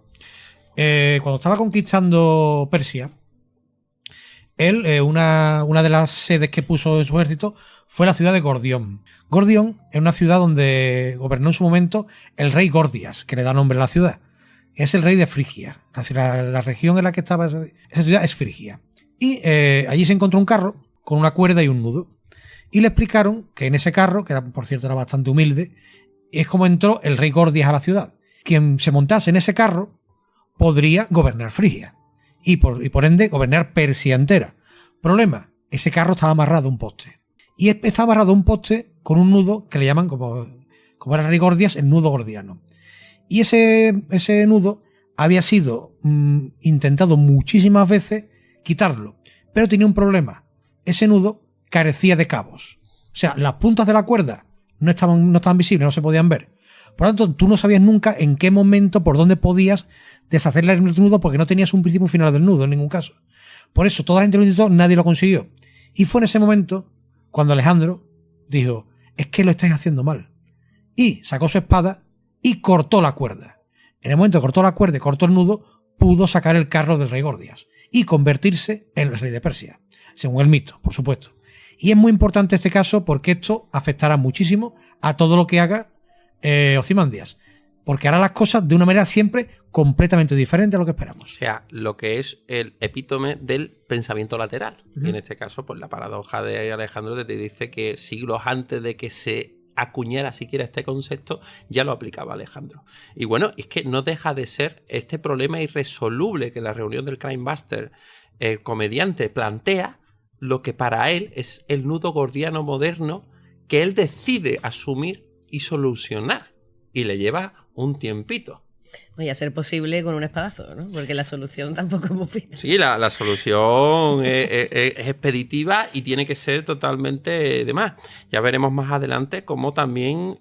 Cuando estaba conquistando Persia, él, una de las sedes que puso en su ejército fue la ciudad de Gordión. Gordión es una ciudad donde gobernó en su momento el rey Gordias, que le da nombre a la ciudad. Es el rey de Frigia. La región en la que estaba esa ciudad es Frigia. Y allí se encontró un carro con una cuerda y un nudo. Y le explicaron que en ese carro, que por cierto era bastante humilde, es como entró el rey Gordias a la ciudad. Quien se montase en ese carro podría gobernar Frigia. Y por ende gobernar Persia entera. Problema, ese carro estaba amarrado a un poste. Y estaba amarrado a un poste con un nudo que le llaman, como era el rey Gordias, el nudo gordiano. Y ese nudo había sido intentado muchísimas veces quitarlo. Pero tenía un problema. Ese nudo carecía de cabos. O sea, las puntas de la cuerda no estaban visibles, no se podían ver. Por lo tanto, tú no sabías nunca en qué momento, por dónde podías deshacerle el nudo, porque no tenías un principio final del nudo en ningún caso. Por eso, toda la gente lo intentó, nadie lo consiguió. Y fue en ese momento cuando Alejandro dijo, es que lo estáis haciendo mal. Y sacó su espada y cortó la cuerda. En el momento que cortó la cuerda y cortó el nudo, pudo sacar el carro del rey Gordias y convertirse en el rey de Persia, según el mito, por supuesto. Y es muy importante este caso porque esto afectará muchísimo a todo lo que haga Ozymandias, porque hará las cosas de una manera siempre completamente diferente a lo que esperamos. O sea, lo que es el epítome del pensamiento lateral. Y en este caso, pues la paradoja de Alejandro te dice que siglos antes de que se acuñara siquiera este concepto, ya lo aplicaba Alejandro. Y bueno, es que no deja de ser este problema irresoluble que la reunión del Crime Buster, el comediante, plantea lo que para él es el nudo gordiano moderno que él decide asumir y solucionar. Y le lleva un tiempito. Voy a ser posible con un espadazo, ¿no? Porque la solución tampoco es muy fina. Sí, la solución es expeditiva y tiene que ser totalmente de más. Ya veremos más adelante cómo también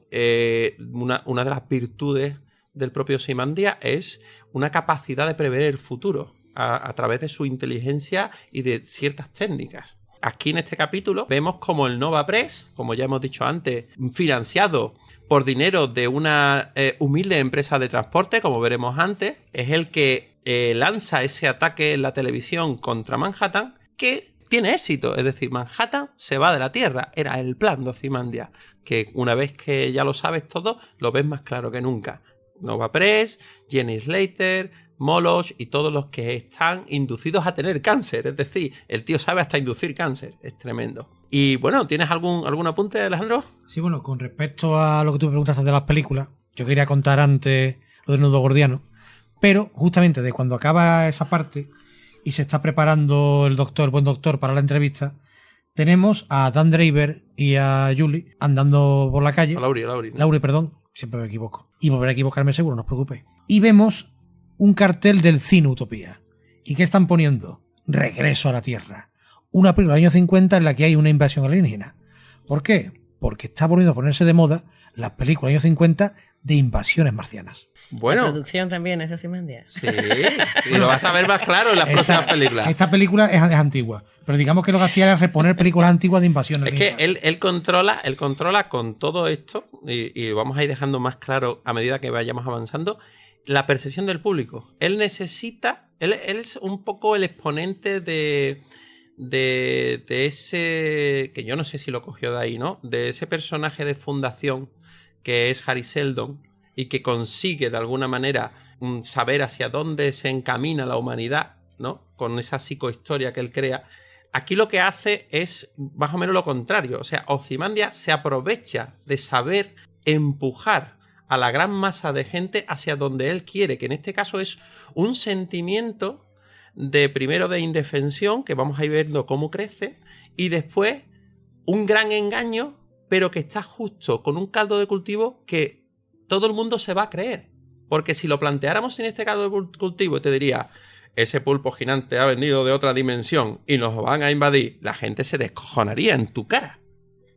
una de las virtudes del propio Ozymandias es una capacidad de prever el futuro a través de su inteligencia y de ciertas técnicas. Aquí en este capítulo vemos como el Nova Press, como ya hemos dicho antes, financiado por dinero de una humilde empresa de transporte, como veremos antes, es el que lanza ese ataque en la televisión contra Manhattan, que tiene éxito. Es decir, Manhattan se va de la Tierra. Era el plan de Ozymandias, que una vez que ya lo sabes todo, lo ves más claro que nunca. Nova Press, Jenny Slater, Moloch y todos los que están inducidos a tener cáncer. Es decir, el tío sabe hasta inducir cáncer. Es tremendo. Y bueno, ¿tienes algún apunte, Alejandro? Sí, bueno, con respecto a lo que tú me preguntaste de las películas, yo quería contar antes lo del nudo gordiano, pero justamente de cuando acaba esa parte y se está preparando el buen doctor para la entrevista, tenemos a Dan Draper y a Julie andando por la calle. A Laurie, ¿no? Laurie, perdón, siempre me equivoco. Y volveré a equivocarme seguro, no os preocupéis. Y vemos un cartel del cine Utopía. ¿Y qué están poniendo? Regreso a la Tierra. Una película de los años 50 en la que hay una invasión alienígena. ¿Por qué? Porque está volviendo a ponerse de moda las películas de los años 50 de invasiones marcianas. Bueno. La producción también es de Ozymandias. Sí, y lo vas a ver más claro en las próximas películas. Esta película es antigua, pero digamos que lo que hacía era reponer películas antiguas de invasiones. Es que él controla con todo esto, y vamos a ir dejando más claro a medida que vayamos avanzando, la percepción del público. Él es un poco el exponente de ese, que yo no sé si lo cogió de ahí, ¿no? De ese personaje de fundación que es Harry Seldon, y que consigue de alguna manera saber hacia dónde se encamina la humanidad, ¿no? Con esa psicohistoria que él crea. Aquí lo que hace es más o menos lo contrario. O sea, Ozymandias se aprovecha de saber empujar a la gran masa de gente hacia donde él quiere, que en este caso es un sentimiento primero de indefensión, que vamos a ir viendo cómo crece, y después un gran engaño, pero que está justo con un caldo de cultivo que todo el mundo se va a creer. Porque si lo planteáramos en este caldo de cultivo, te diría, ese pulpo gigante ha venido de otra dimensión y nos van a invadir, la gente se descojonaría en tu cara.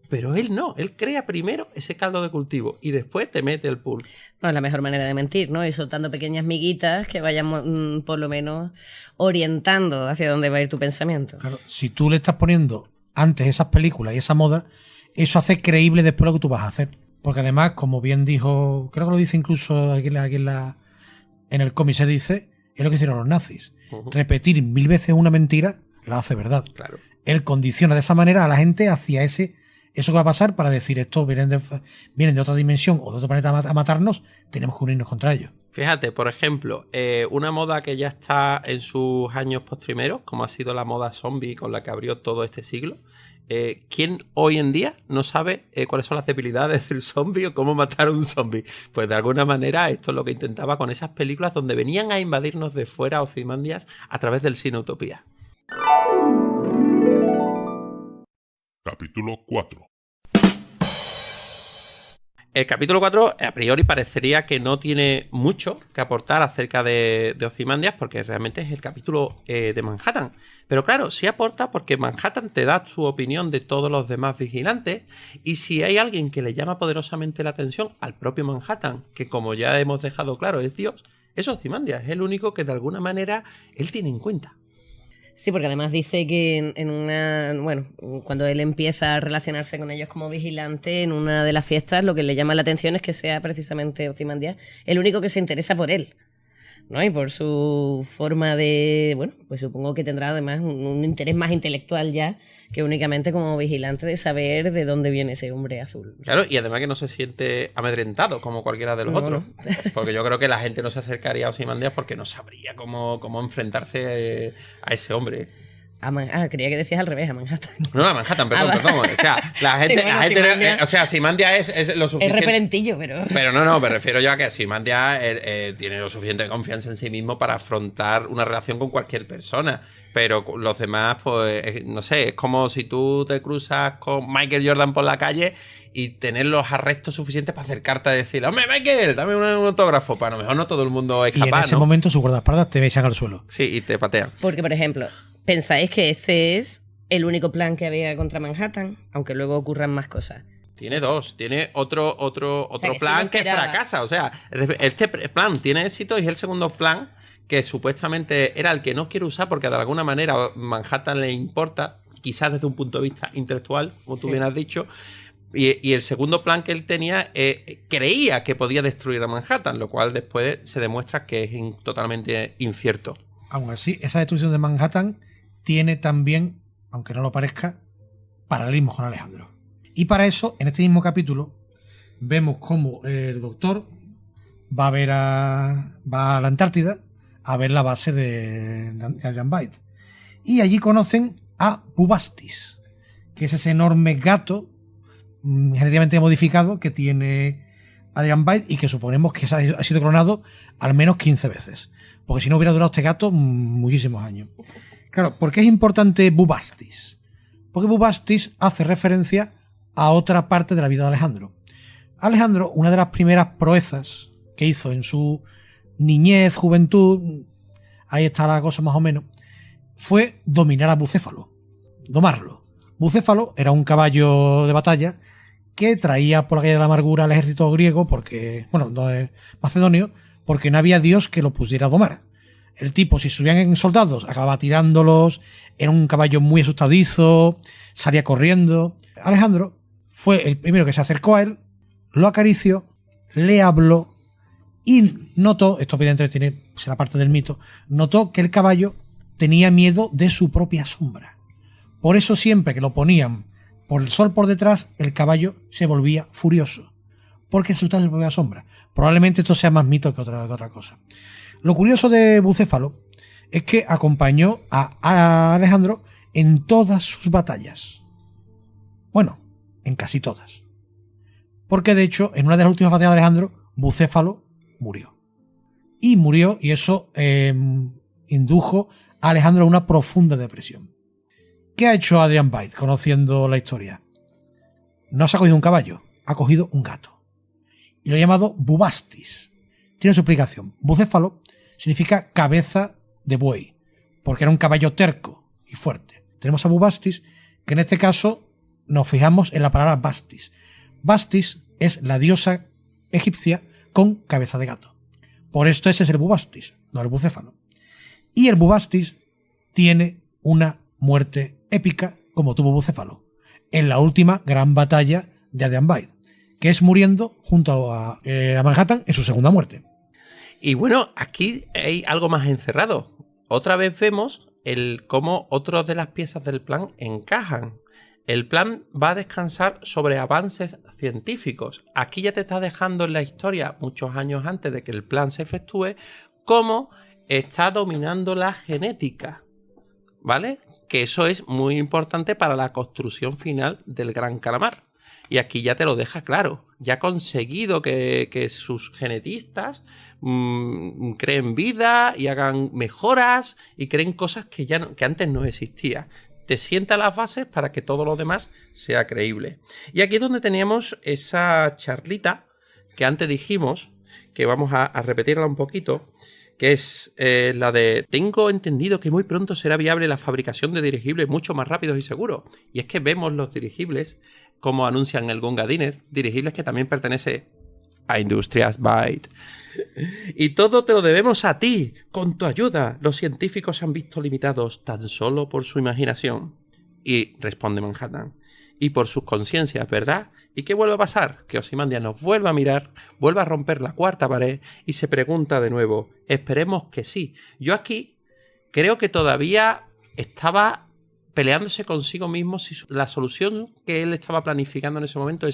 Pero él no, él crea primero ese caldo de cultivo y después te mete el pulpo. No, es la mejor manera de mentir, ¿no? Y soltando pequeñas miguitas que vayan por lo menos orientando hacia dónde va a ir tu pensamiento. Claro, si tú le estás poniendo antes esas películas y esa moda, eso hace creíble después lo que tú vas a hacer. Porque además, como bien dijo, creo que lo dice incluso aquí en el cómic, se dice, es lo que hicieron los nazis. Repetir 1000 veces una mentira la hace verdad. Claro. Él condiciona de esa manera a la gente hacia eso que va a pasar para decir, estos vienen de otra dimensión o de otro planeta a matarnos, tenemos que unirnos contra ellos. Fíjate, por ejemplo, una moda que ya está en sus años postrimeros, como ha sido la moda zombie con la que abrió todo este siglo. ¿Quién hoy en día no sabe cuáles son las debilidades del zombie o cómo matar a un zombie? Pues de alguna manera esto es lo que intentaba con esas películas donde venían a invadirnos de fuera Ozymandias a través del cine utopía. Capítulo 4. El capítulo 4 a priori parecería que no tiene mucho que aportar acerca de Ozymandias porque realmente es el capítulo de Manhattan. Pero claro, sí aporta porque Manhattan te da su opinión de todos los demás vigilantes y si hay alguien que le llama poderosamente la atención al propio Manhattan, que como ya hemos dejado claro es Dios, es Ozymandias, es el único que de alguna manera él tiene en cuenta. Sí, porque además dice que cuando él empieza a relacionarse con ellos como vigilante en una de las fiestas, lo que le llama la atención es que sea precisamente Ozymandias el único que se interesa por él, ¿no? Y por su forma de, pues supongo que tendrá además un interés más intelectual ya que únicamente como vigilante de saber de dónde viene ese hombre azul. Claro, y además que no se siente amedrentado como cualquiera de los otros. No. Porque yo creo que la gente no se acercaría a Ozymandias porque no sabría cómo enfrentarse a ese hombre. Creía que decías al revés, a Manhattan. No, a Manhattan, perdón. O sea, la gente Ozymandias es lo suficiente. Es repelentillo, pero... Pero no, me refiero yo a que Ozymandias tiene lo suficiente confianza en sí mismo para afrontar una relación con cualquier persona. Pero los demás, pues, no sé, es como si tú te cruzas con Michael Jordan por la calle y tener los arrestos suficientes para acercarte a decir, hombre, Michael, dame un autógrafo. Para lo mejor no todo el mundo es capaz, y en ese momento sus guardaespaldas te echan al suelo. Sí, y te patean. Porque, por ejemplo, ¿pensáis que este es el único plan que había contra Manhattan? Aunque luego ocurran más cosas. Tiene dos. Tiene otro plan que fracasa. O sea, este plan tiene éxito y es el segundo plan que supuestamente era el que no quiere usar porque de alguna manera Manhattan le importa, quizás desde un punto de vista intelectual, como tú bien has dicho. Y el segundo plan que él tenía creía que podía destruir a Manhattan, lo cual después se demuestra que es totalmente incierto. Aún así, esa destrucción de Manhattan tiene también, aunque no lo parezca, paralelismos con Alejandro. Y para eso, en este mismo capítulo, vemos cómo el doctor va a la Antártida a ver la base de Adrian Byte. Y allí conocen a Bubastis, que es ese enorme gato genéticamente modificado que tiene Adrian Byte y que suponemos que ha sido clonado al menos 15 veces. Porque si no hubiera durado este gato muchísimos años. Claro, ¿por qué es importante Bubastis? Porque Bubastis hace referencia a otra parte de la vida de Alejandro. Alejandro, una de las primeras proezas que hizo en su niñez, juventud, ahí está la cosa más o menos, fue dominar a Bucéfalo, domarlo. Bucéfalo era un caballo de batalla que traía por la calle de la amargura al ejército griego, macedonio, porque no había dios que lo pudiera domar. El tipo, si subían en soldados, acababa tirándolos, era un caballo muy asustadizo, salía corriendo. Alejandro fue el primero que se acercó a él, lo acarició, le habló y notó, esto evidentemente será parte del mito, notó que el caballo tenía miedo de su propia sombra. Por eso siempre que lo ponían por el sol por detrás, el caballo se volvía furioso. porque se asusta de su propia sombra. Probablemente esto sea más mito que otra cosa. Lo curioso de Bucéfalo es que acompañó a Alejandro en todas sus batallas. Bueno, en casi todas. Porque de hecho, en una de las últimas batallas de Alejandro, Bucéfalo murió. Y eso indujo a Alejandro a una profunda depresión. ¿Qué ha hecho Adrian Bide conociendo la historia? No se ha cogido un caballo, ha cogido un gato. Y lo ha llamado Bubastis. Tiene su explicación. Bucéfalo significa cabeza de buey, porque era un caballo terco y fuerte. Tenemos a Bubastis, que en este caso nos fijamos en la palabra Bastis. Bastis es la diosa egipcia con cabeza de gato. Por esto ese es el Bubastis, no el Bucéfalo. Y el Bubastis tiene una muerte épica como tuvo Bucéfalo en la última gran batalla de Adrian Bide, que es muriendo junto a Manhattan en su segunda muerte. Y bueno, aquí hay algo más encerrado. Otra vez vemos cómo otras de las piezas del plan encajan. El plan va a descansar sobre avances científicos. Aquí ya te está dejando en la historia, muchos años antes de que el plan se efectúe, cómo está dominando la genética, ¿vale? Que eso es muy importante para la construcción final del Gran Calamar. Y aquí ya te lo deja claro. Ya ha conseguido que sus genetistas creen vida y hagan mejoras y creen cosas que antes no existían. Te sienta las bases para que todo lo demás sea creíble. Y aquí es donde teníamos esa charlita que antes dijimos, que vamos a repetirla un poquito, que es la de: tengo entendido que muy pronto será viable la fabricación de dirigibles mucho más rápidos y seguros. Y es que vemos los dirigibles, como anuncian el Gunga Diner, dirigibles que también pertenece a Industrias Byte. Y todo te lo debemos a ti. Con tu ayuda, los científicos se han visto limitados tan solo por su imaginación. Y responde Manhattan: y por sus conciencias, ¿verdad? ¿Y qué vuelve a pasar? Que Ozymandias nos vuelva a mirar, vuelva a romper la cuarta pared y se pregunta de nuevo. Esperemos que sí. Yo aquí creo que todavía estaba peleándose consigo mismo si la solución que él estaba planificando en ese momento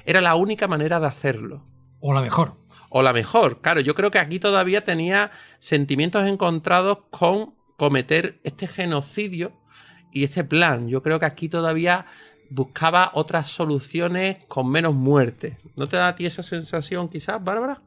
era la única manera de hacerlo. O la mejor. O la mejor, claro. Yo creo que aquí todavía tenía sentimientos encontrados con cometer este genocidio y este plan. Yo creo que aquí todavía buscaba otras soluciones con menos muerte. ¿No te da a ti esa sensación quizás, Bárbara?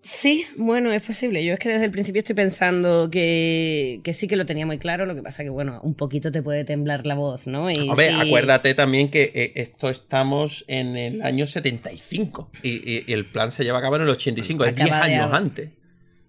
Sí, bueno, es posible. Yo es que desde el principio estoy pensando que sí que lo tenía muy claro, lo que pasa que, bueno, un poquito te puede temblar la voz, ¿no? Y Hombre, sí, acuérdate también que esto estamos en el año 75 y el plan se lleva a cabo en el 85, es 10 años antes.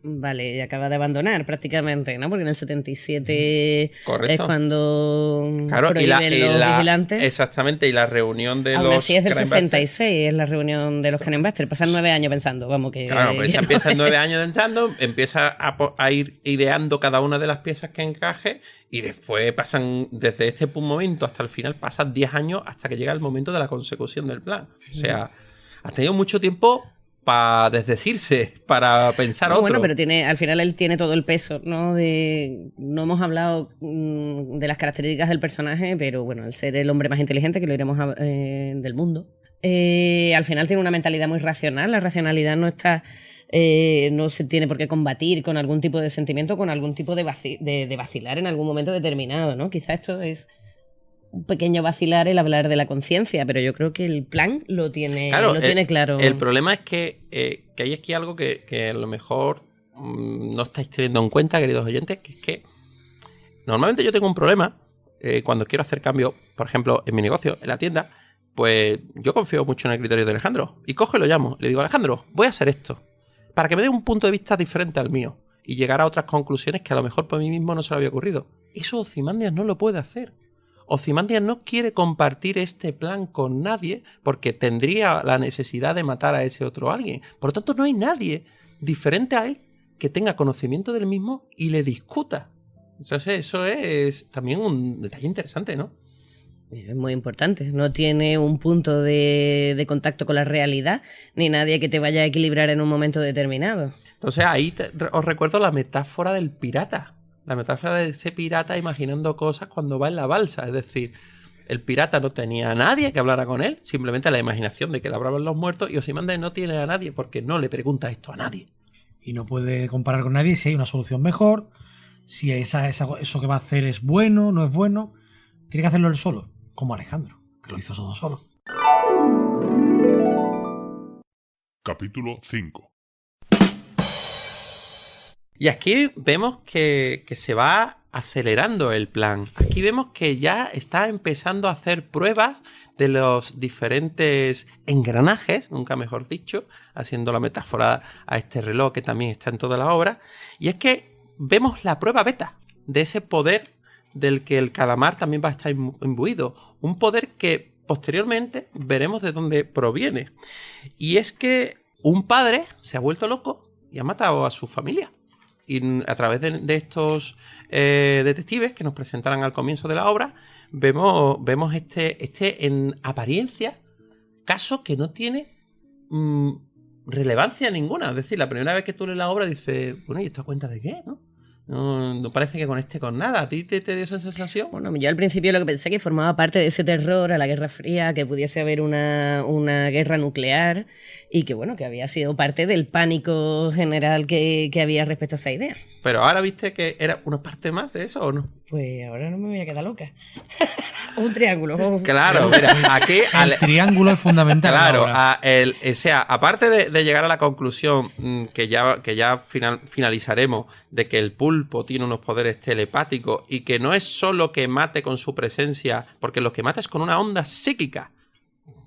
Vale, y acaba de abandonar prácticamente, ¿no? Porque en el 77 Correcto. es cuando claro, prohíben los vigilantes. Exactamente, y la reunión de Aún los así es del Cannon Busters. 66, es la reunión de los Cannon Busters. Pasan 9 años pensando, vamos, que... Claro, pues que ella no empieza en es. 9 años pensando, empieza a ir ideando cada una de las piezas que encaje y después pasan, desde este momento hasta el final, pasan 10 años hasta que llega el momento de la consecución del plan. O sea, ha tenido mucho tiempo para desdecirse, para pensar otro. Bueno, pero al final él tiene todo el peso, ¿no? No hemos hablado de las características del personaje, pero bueno, al ser el hombre más inteligente, que lo iremos del mundo, al final tiene una mentalidad muy racional. La racionalidad no está... no se tiene por qué combatir con algún tipo de sentimiento, con algún tipo de vacilar en algún momento determinado, ¿no? Quizá esto es un pequeño vacilar el hablar de la conciencia, pero yo creo que el plan lo tiene claro. El problema es que hay aquí algo que a lo mejor no estáis teniendo en cuenta, queridos oyentes, que es que normalmente yo tengo un problema cuando quiero hacer cambio, por ejemplo, en mi negocio, en la tienda, pues yo confío mucho en el criterio de Alejandro y cojo y lo llamo. Le digo: Alejandro, voy a hacer esto, para que me dé un punto de vista diferente al mío y llegar a otras conclusiones que a lo mejor por mí mismo no se le había ocurrido. Eso Ozymandias no lo puede hacer. Ozymandias no quiere compartir este plan con nadie porque tendría la necesidad de matar a ese otro alguien. Por lo tanto, no hay nadie diferente a él que tenga conocimiento del mismo y le discuta. Entonces, eso es también un detalle interesante, ¿no? Es muy importante. No tiene un punto de contacto con la realidad, ni nadie que te vaya a equilibrar en un momento determinado. Entonces, ahí os recuerdo la metáfora del pirata. La metáfora de ese pirata imaginando cosas cuando va en la balsa. Es decir, El pirata no tenía a nadie que hablara con él, simplemente la imaginación de que le hablaban los muertos, y Ozymandias no tiene a nadie porque no le pregunta esto a nadie. Y no puede comparar con nadie si hay una solución mejor, si eso que va a hacer es bueno, no es bueno. Tiene que hacerlo él solo, como Alejandro, que lo hizo todo solo. Capítulo 5. Y aquí vemos que se va acelerando el plan. Aquí vemos que ya está empezando a hacer pruebas de los diferentes engranajes, nunca mejor dicho, haciendo la metáfora a este reloj que también está en toda la obra. Y es que vemos la prueba beta de ese poder del que el calamar también va a estar imbuido. Un poder que posteriormente veremos de dónde proviene. Y es que un padre se ha vuelto loco y ha matado a su familia. Y a través de estos detectives que nos presentarán al comienzo de la obra, vemos este en apariencia caso que no tiene relevancia ninguna. Es decir, la primera vez que tú lees la obra dices, bueno, ¿y esto cuenta de qué? No parece que conecte con nada. ¿A ti te dio esa sensación? Bueno, yo al principio lo que pensé que formaba parte de ese terror a la Guerra Fría, que pudiese haber una guerra nuclear y que, bueno, que había sido parte del pánico general que había respecto a esa idea. Pero ahora viste que era una parte más de eso, ¿o no? Pues ahora no me voy a quedar loca. Un triángulo. Claro, mira, aquí... El triángulo es fundamental. Claro, o sea, aparte de llegar a la conclusión que ya finalizaremos de que el pulpo tiene unos poderes telepáticos y que no es solo que mate con su presencia, porque lo que mata es con una onda psíquica,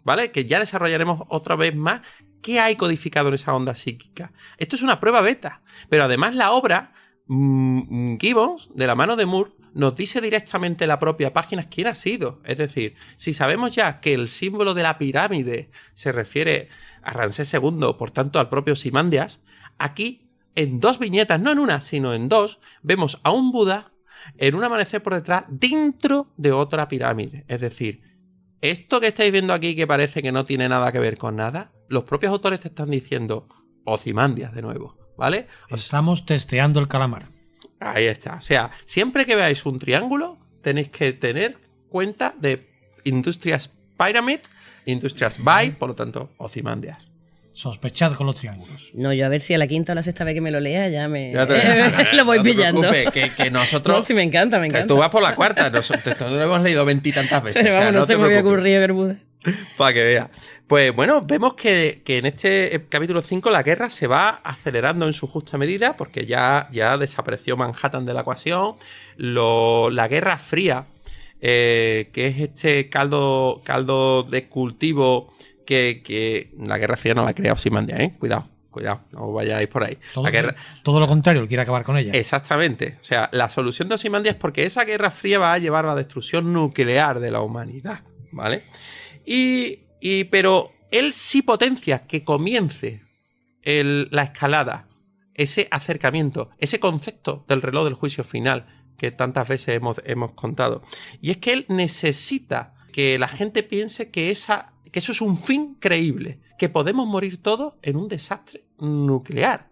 ¿vale? Que ya desarrollaremos otra vez más qué hay codificado en esa onda psíquica. Esto es una prueba beta, pero además la obra, Gibbons, de la mano de Moore, nos dice directamente en la propia página quién ha sido. Es decir, si sabemos ya que el símbolo de la pirámide se refiere a Ramsés II, por tanto al propio Ozymandias, aquí en 2 viñetas, no en una, sino en 2, vemos a un Buda en un amanecer por detrás dentro de otra pirámide. Es decir, esto que estáis viendo aquí que parece que no tiene nada que ver con nada, los propios autores te están diciendo Ozymandias de nuevo, ¿vale? Estamos testeando el calamar. Ahí está. O sea, siempre que veáis un triángulo, tenéis que tener cuenta de Industrias Pyramid, Industrias By, por lo tanto, Ozymandias. Sospechad con los triángulos. No, yo a ver si a la quinta o la sexta vez que me lo lea ya lo voy pillando. Que nosotros... No, sí, me encanta. Que tú vas por la cuarta. Nosotros lo hemos leído 20 y tantas veces. Pero vamos, no se me había ocurrido ver Buda. Para que veas. Pues bueno, vemos que en este capítulo 5 la guerra se va acelerando en su justa medida porque ya desapareció Manhattan de la ecuación. La Guerra Fría, que es este caldo de cultivo que la Guerra Fría no la ha creado Ozymandias, ¿eh? Cuidado, no os vayáis por ahí. Todo lo contrario, él quiere acabar con ella. Exactamente. O sea, la solución de Ozymandias es porque esa Guerra Fría va a llevar a la destrucción nuclear de la humanidad, ¿vale? Pero él sí potencia que comience la escalada, ese acercamiento, ese concepto del reloj del juicio final que tantas veces hemos contado. Y es que él necesita que la gente piense que eso es un fin creíble, que podemos morir todos en un desastre nuclear.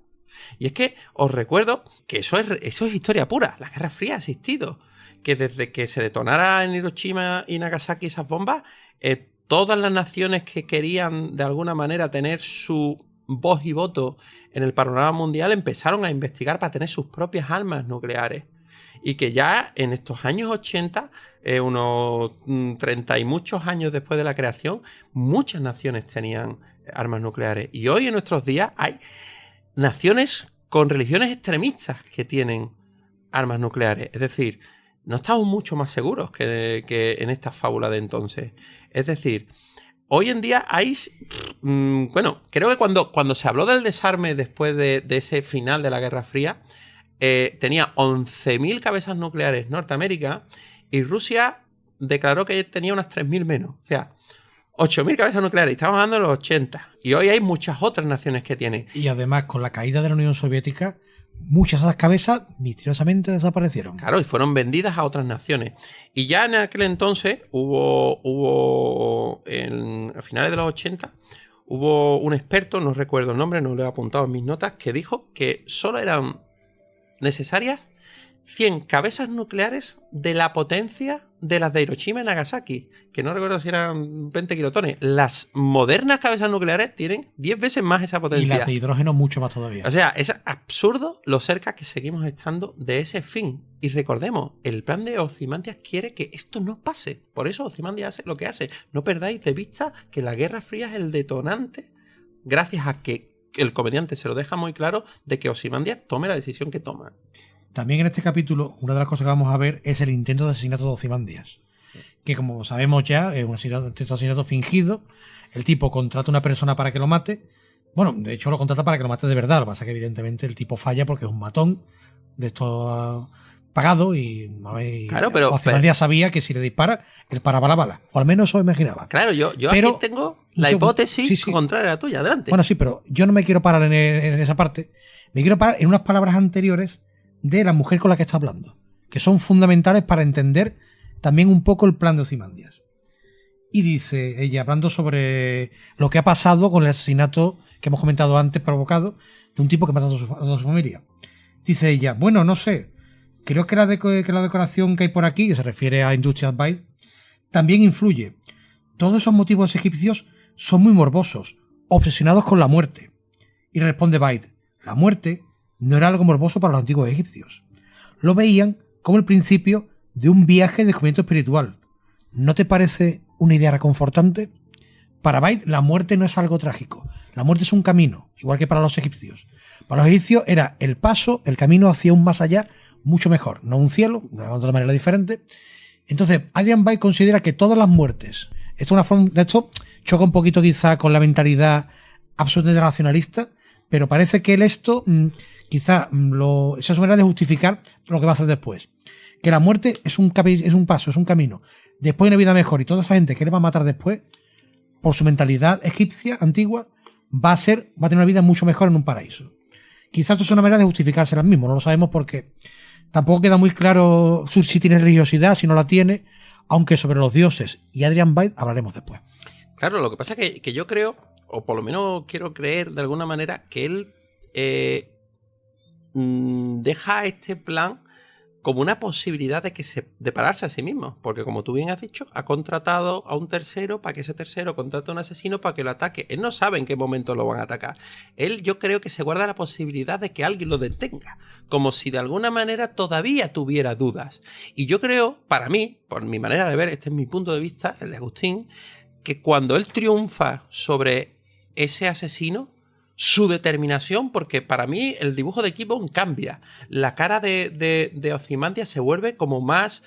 Y es que os recuerdo que eso es historia pura. La Guerra Fría ha existido. Que desde que se detonara en Hiroshima y Nagasaki esas bombas, todas las naciones que querían de alguna manera tener su voz y voto en el panorama mundial empezaron a investigar para tener sus propias armas nucleares. Y que ya en estos años 80, unos 30 y muchos años después de la creación, muchas naciones tenían armas nucleares. Y hoy en nuestros días hay naciones con religiones extremistas que tienen armas nucleares. Es decir, no estamos mucho más seguros que en esta fábula de entonces. Es decir, hoy en día hay... bueno, creo que cuando se habló del desarme después de ese final de la Guerra Fría, tenía 11.000 cabezas nucleares Norteamérica y Rusia declaró que tenía unas 3.000 menos. O sea, 8.000 cabezas nucleares. Estamos hablando de los 80. Y hoy hay muchas otras naciones que tienen. Y además, con la caída de la Unión Soviética, muchas de esas cabezas misteriosamente desaparecieron. Claro, y fueron vendidas a otras naciones. Y ya en aquel entonces hubo a finales de los 80, hubo un experto, no recuerdo el nombre, no lo he apuntado en mis notas, que dijo que solo eran necesarias 100 cabezas nucleares de la potencia de las de Hiroshima y Nagasaki, que no recuerdo si eran 20 kilotones. Las modernas cabezas nucleares tienen 10 veces más esa Y potencia. las de hidrógeno mucho más todavía. O sea, es absurdo lo cerca que seguimos estando de ese fin. Y recordemos, el plan de Ozymandias quiere que esto no pase. Por eso Ozymandias hace lo que hace. No perdáis de vista que la Guerra Fría es el detonante, gracias a que el comediante se lo deja muy claro, de que Ozymandias tome la decisión que toma. También en este capítulo, una de las cosas que vamos a ver es el intento de asesinato de Ozymandias. Que como sabemos ya, es un asesinato fingido. El tipo contrata a una persona para que lo mate. Bueno, de hecho lo contrata para que lo mate de verdad. Lo que pasa es que evidentemente el tipo falla porque es un matón de estos pagado y Claro, pero Ozymandias sabía que si le dispara, él paraba la bala. O al menos eso imaginaba. Claro, yo Pero, aquí tengo la sí, hipótesis sí. contraria a la tuya. Adelante. Bueno, sí, pero yo no me quiero parar en esa parte. Me quiero parar en unas palabras anteriores de la mujer con la que está hablando, que son fundamentales para entender también un poco el plan de Ozymandias. Y dice ella, hablando sobre lo que ha pasado con el asesinato que hemos comentado antes, provocado, de un tipo que ha matado a toda su familia. Dice ella, bueno, no sé, creo que la decoración que hay por aquí, que se refiere a Industrial Byte, también influye. Todos esos motivos egipcios son muy morbosos, obsesionados con la muerte. Y responde Byte, la muerte no era algo morboso para los antiguos egipcios. Lo veían como el principio de un viaje de descubrimiento espiritual. ¿No te parece una idea reconfortante? Para Byte, la muerte no es algo trágico. La muerte es un camino, igual que para los egipcios. Para los egipcios era el paso, el camino hacia un más allá mucho mejor. No un cielo, de otra manera diferente. Entonces, Adrian Byte considera que todas las muertes, esto choca un poquito quizá con la mentalidad absolutamente racionalista, pero parece que él esto quizá esa es su manera de justificar lo que va a hacer después. Que la muerte es un paso, es un camino. Después hay una vida mejor y toda esa gente que le va a matar después, por su mentalidad egipcia, antigua, va a tener una vida mucho mejor en un paraíso. Quizás esto es una manera de justificarse las mismas, no lo sabemos porque tampoco queda muy claro si tiene religiosidad, si no la tiene, aunque sobre los dioses y Adrian Byte hablaremos después. Claro, lo que pasa es que yo creo, o por lo menos quiero creer de alguna manera, que él deja este plan como una posibilidad de pararse a sí mismo. Porque como tú bien has dicho, ha contratado a un tercero para que ese tercero contrate a un asesino para que lo ataque. Él no sabe en qué momento lo van a atacar. Él, yo creo que se guarda la posibilidad de que alguien lo detenga. Como si de alguna manera todavía tuviera dudas. Y yo creo, para mí, por mi manera de ver, este es mi punto de vista, el de Agustín, que cuando él triunfa sobre ese asesino, su determinación, porque para mí el dibujo de equipo cambia. La cara de Ozymandias se vuelve como más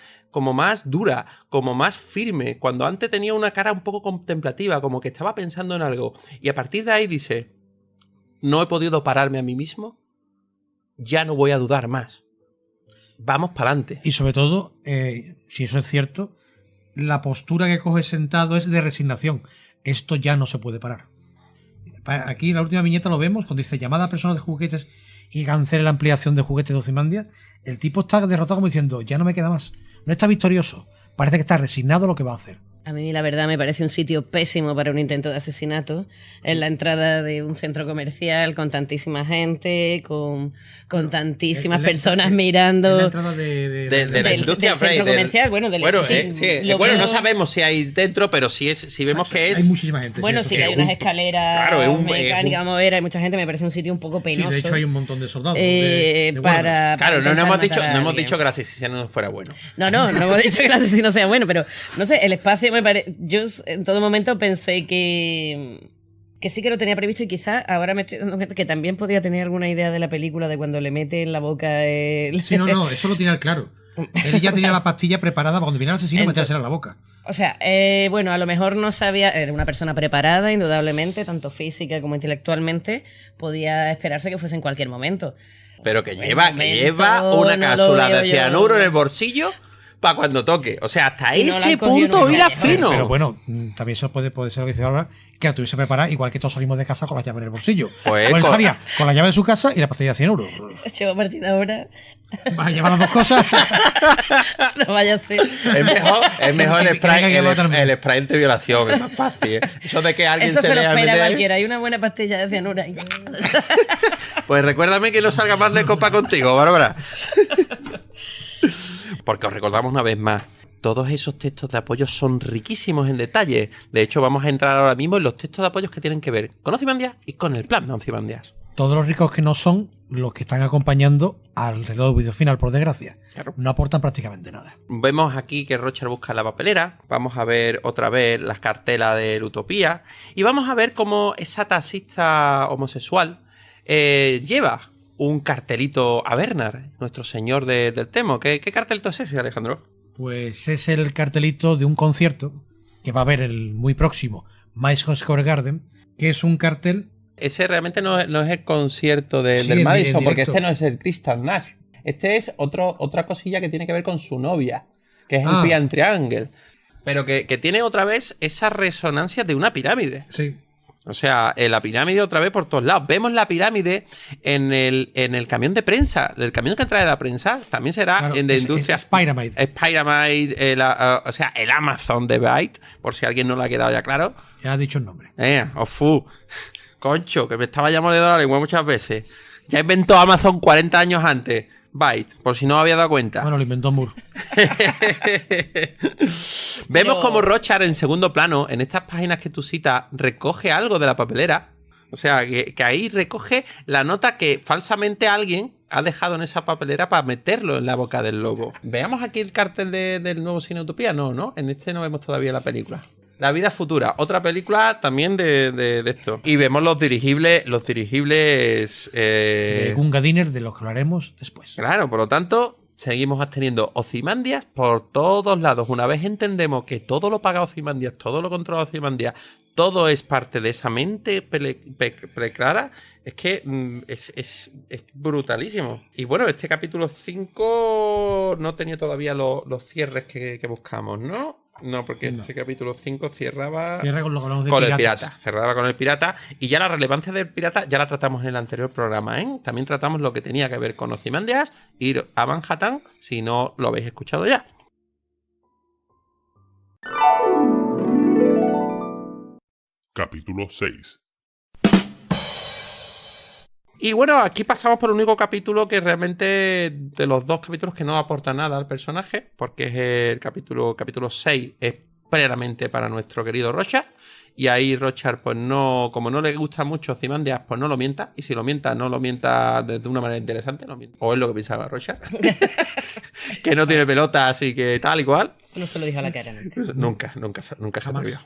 dura, como más firme. Cuando antes tenía una cara un poco contemplativa, como que estaba pensando en algo. Y a partir de ahí dice, no he podido pararme a mí mismo, ya no voy a dudar más. Vamos para adelante. Y sobre todo, si eso es cierto, la postura que coge sentado es de resignación. Esto ya no se puede parar. Aquí en la última viñeta lo vemos, cuando dice llamada a personas de juguetes y cancele la ampliación de juguetes de Ozymandias. El tipo está derrotado como diciendo, ya no me queda más. No está victorioso. Parece que está resignado a lo que va a hacer. A mí la verdad me parece un sitio pésimo para un intento de asesinato, en la entrada de un centro comercial con tantísima gente, con tantísimas personas mirando. En la entrada de la industria del centro comercial, bueno, bueno, no sabemos si hay dentro, pero si vemos que es. Hay muchísima gente. Bueno, sí que hay unas escaleras mecánicas, vamos a ver, hay mucha gente, me parece un sitio un poco penoso. Sí, de hecho hay un montón de soldados. Claro, no hemos dicho que el asesino fuera bueno. No hemos dicho que el asesino sea bueno, pero no sé, el espacio yo en todo momento pensé que sí que lo tenía previsto y quizás ahora me estoy dando cuenta que también podría tener alguna idea de la película de cuando le mete en la boca el... Sí, no, eso lo tiene claro. Él ya tenía la pastilla preparada para cuando viniera el asesino metérsela en la boca. O sea, bueno, a lo mejor no sabía, era una persona preparada, indudablemente, tanto física como intelectualmente, podía esperarse que fuese en cualquier momento. Pero que lleva una cápsula de cianuro en el bolsillo para cuando toque. O sea, hasta ese punto ir a fino. Pero bueno, también eso puede ser lo que dice ahora, que la tuviese preparada, igual que todos salimos de casa con la llave en el bolsillo. Pues él salía con la llave de su casa y la pastilla de 100 euros. Yo a partir de ahora... ¿Vas a llevar las dos cosas? No vaya a ser. Es mejor el spray de violación, es más fácil. Eso de que alguien se lo lea espera cualquiera. Hay una buena pastilla de cianuro. Pues recuérdame que no salga más de copa contigo, Bárbara. Porque os recordamos una vez más, todos esos textos de apoyo son riquísimos en detalle. De hecho, vamos a entrar ahora mismo en los textos de apoyos que tienen que ver con Ozymandias y con el plan de Ozymandias. Todos los ricos que no son los que están acompañando al reloj de video final, por desgracia. Claro. No aportan prácticamente nada. Vemos aquí que Rocher busca la papelera. Vamos a ver otra vez las cartelas de Utopía. Y vamos a ver cómo esa taxista homosexual lleva un cartelito a Bernard, nuestro señor del Temo. ¿Qué cartelito es ese, Alejandro? Pues es el cartelito de un concierto que va a haber el muy próximo Madison Square Garden, que es un cartel. Ese realmente no es el concierto Sí, del en Madison, porque directo. este no es el Crystal Nash. Este es otra cosilla que tiene que ver con su novia, que es el Ah. Pian Triangle. Pero que tiene otra vez esa resonancia de una pirámide. Sí. O sea, la pirámide otra vez por todos lados. Vemos la pirámide en el camión de prensa. El camión que trae la prensa también será Claro, en de es industria. Pyramide. Pyramide, o sea, el Amazon de Byte, por si a alguien no le ha quedado ya claro. Ya ha dicho el nombre. Ofu. Concho, que me estaba llamando de la lengua muchas veces. Ya inventó Amazon 40 años antes. Byte, por si no había dado cuenta. Bueno, lo inventó Moore. Vemos Pero- como Rochard en segundo plano, en estas páginas que tú citas, recoge algo de la papelera. O sea, que ahí recoge la nota que falsamente alguien ha dejado en esa papelera para meterlo en la boca del lobo. Veamos aquí el cartel del nuevo Cine Utopía. No. En este no vemos todavía la película. La vida futura, otra película también de esto. Y vemos los dirigibles. De Gunga Dinner, de los que hablaremos después. Claro, por lo tanto, seguimos teniendo Ozymandias por todos lados. Una vez entendemos que todo lo paga Ozymandias, todo lo controla Ozymandias, todo es parte de esa mente preclara, es que es brutalísimo. Y bueno, este capítulo 5 no tenía todavía los cierres que buscamos, ¿no? No, porque No. ese capítulo 5 cerraba Cierra con lo que hablamos de con el piratas. pirata. Cerraba con el pirata. Y ya la relevancia del pirata ya la tratamos en el anterior programa, ¿eh? También tratamos lo que tenía que ver con Ozymandias, ir a Manhattan, si no lo habéis escuchado ya. Capítulo 6. Y bueno, aquí pasamos por el único capítulo que realmente, de los dos capítulos, que no aporta nada al personaje, porque es el capítulo 6, es plenamente para nuestro querido Rochard. Y ahí Rochard, pues no, como no le gusta mucho Ozymandias, pues no lo mienta. Y si lo mienta, no lo mienta de una manera interesante, lo mienta. O es lo que pensaba Rochard. Que no tiene pelota, así que tal y cual. Eso no se lo dijo a la cara nunca. Nunca se Jamás. atrevió.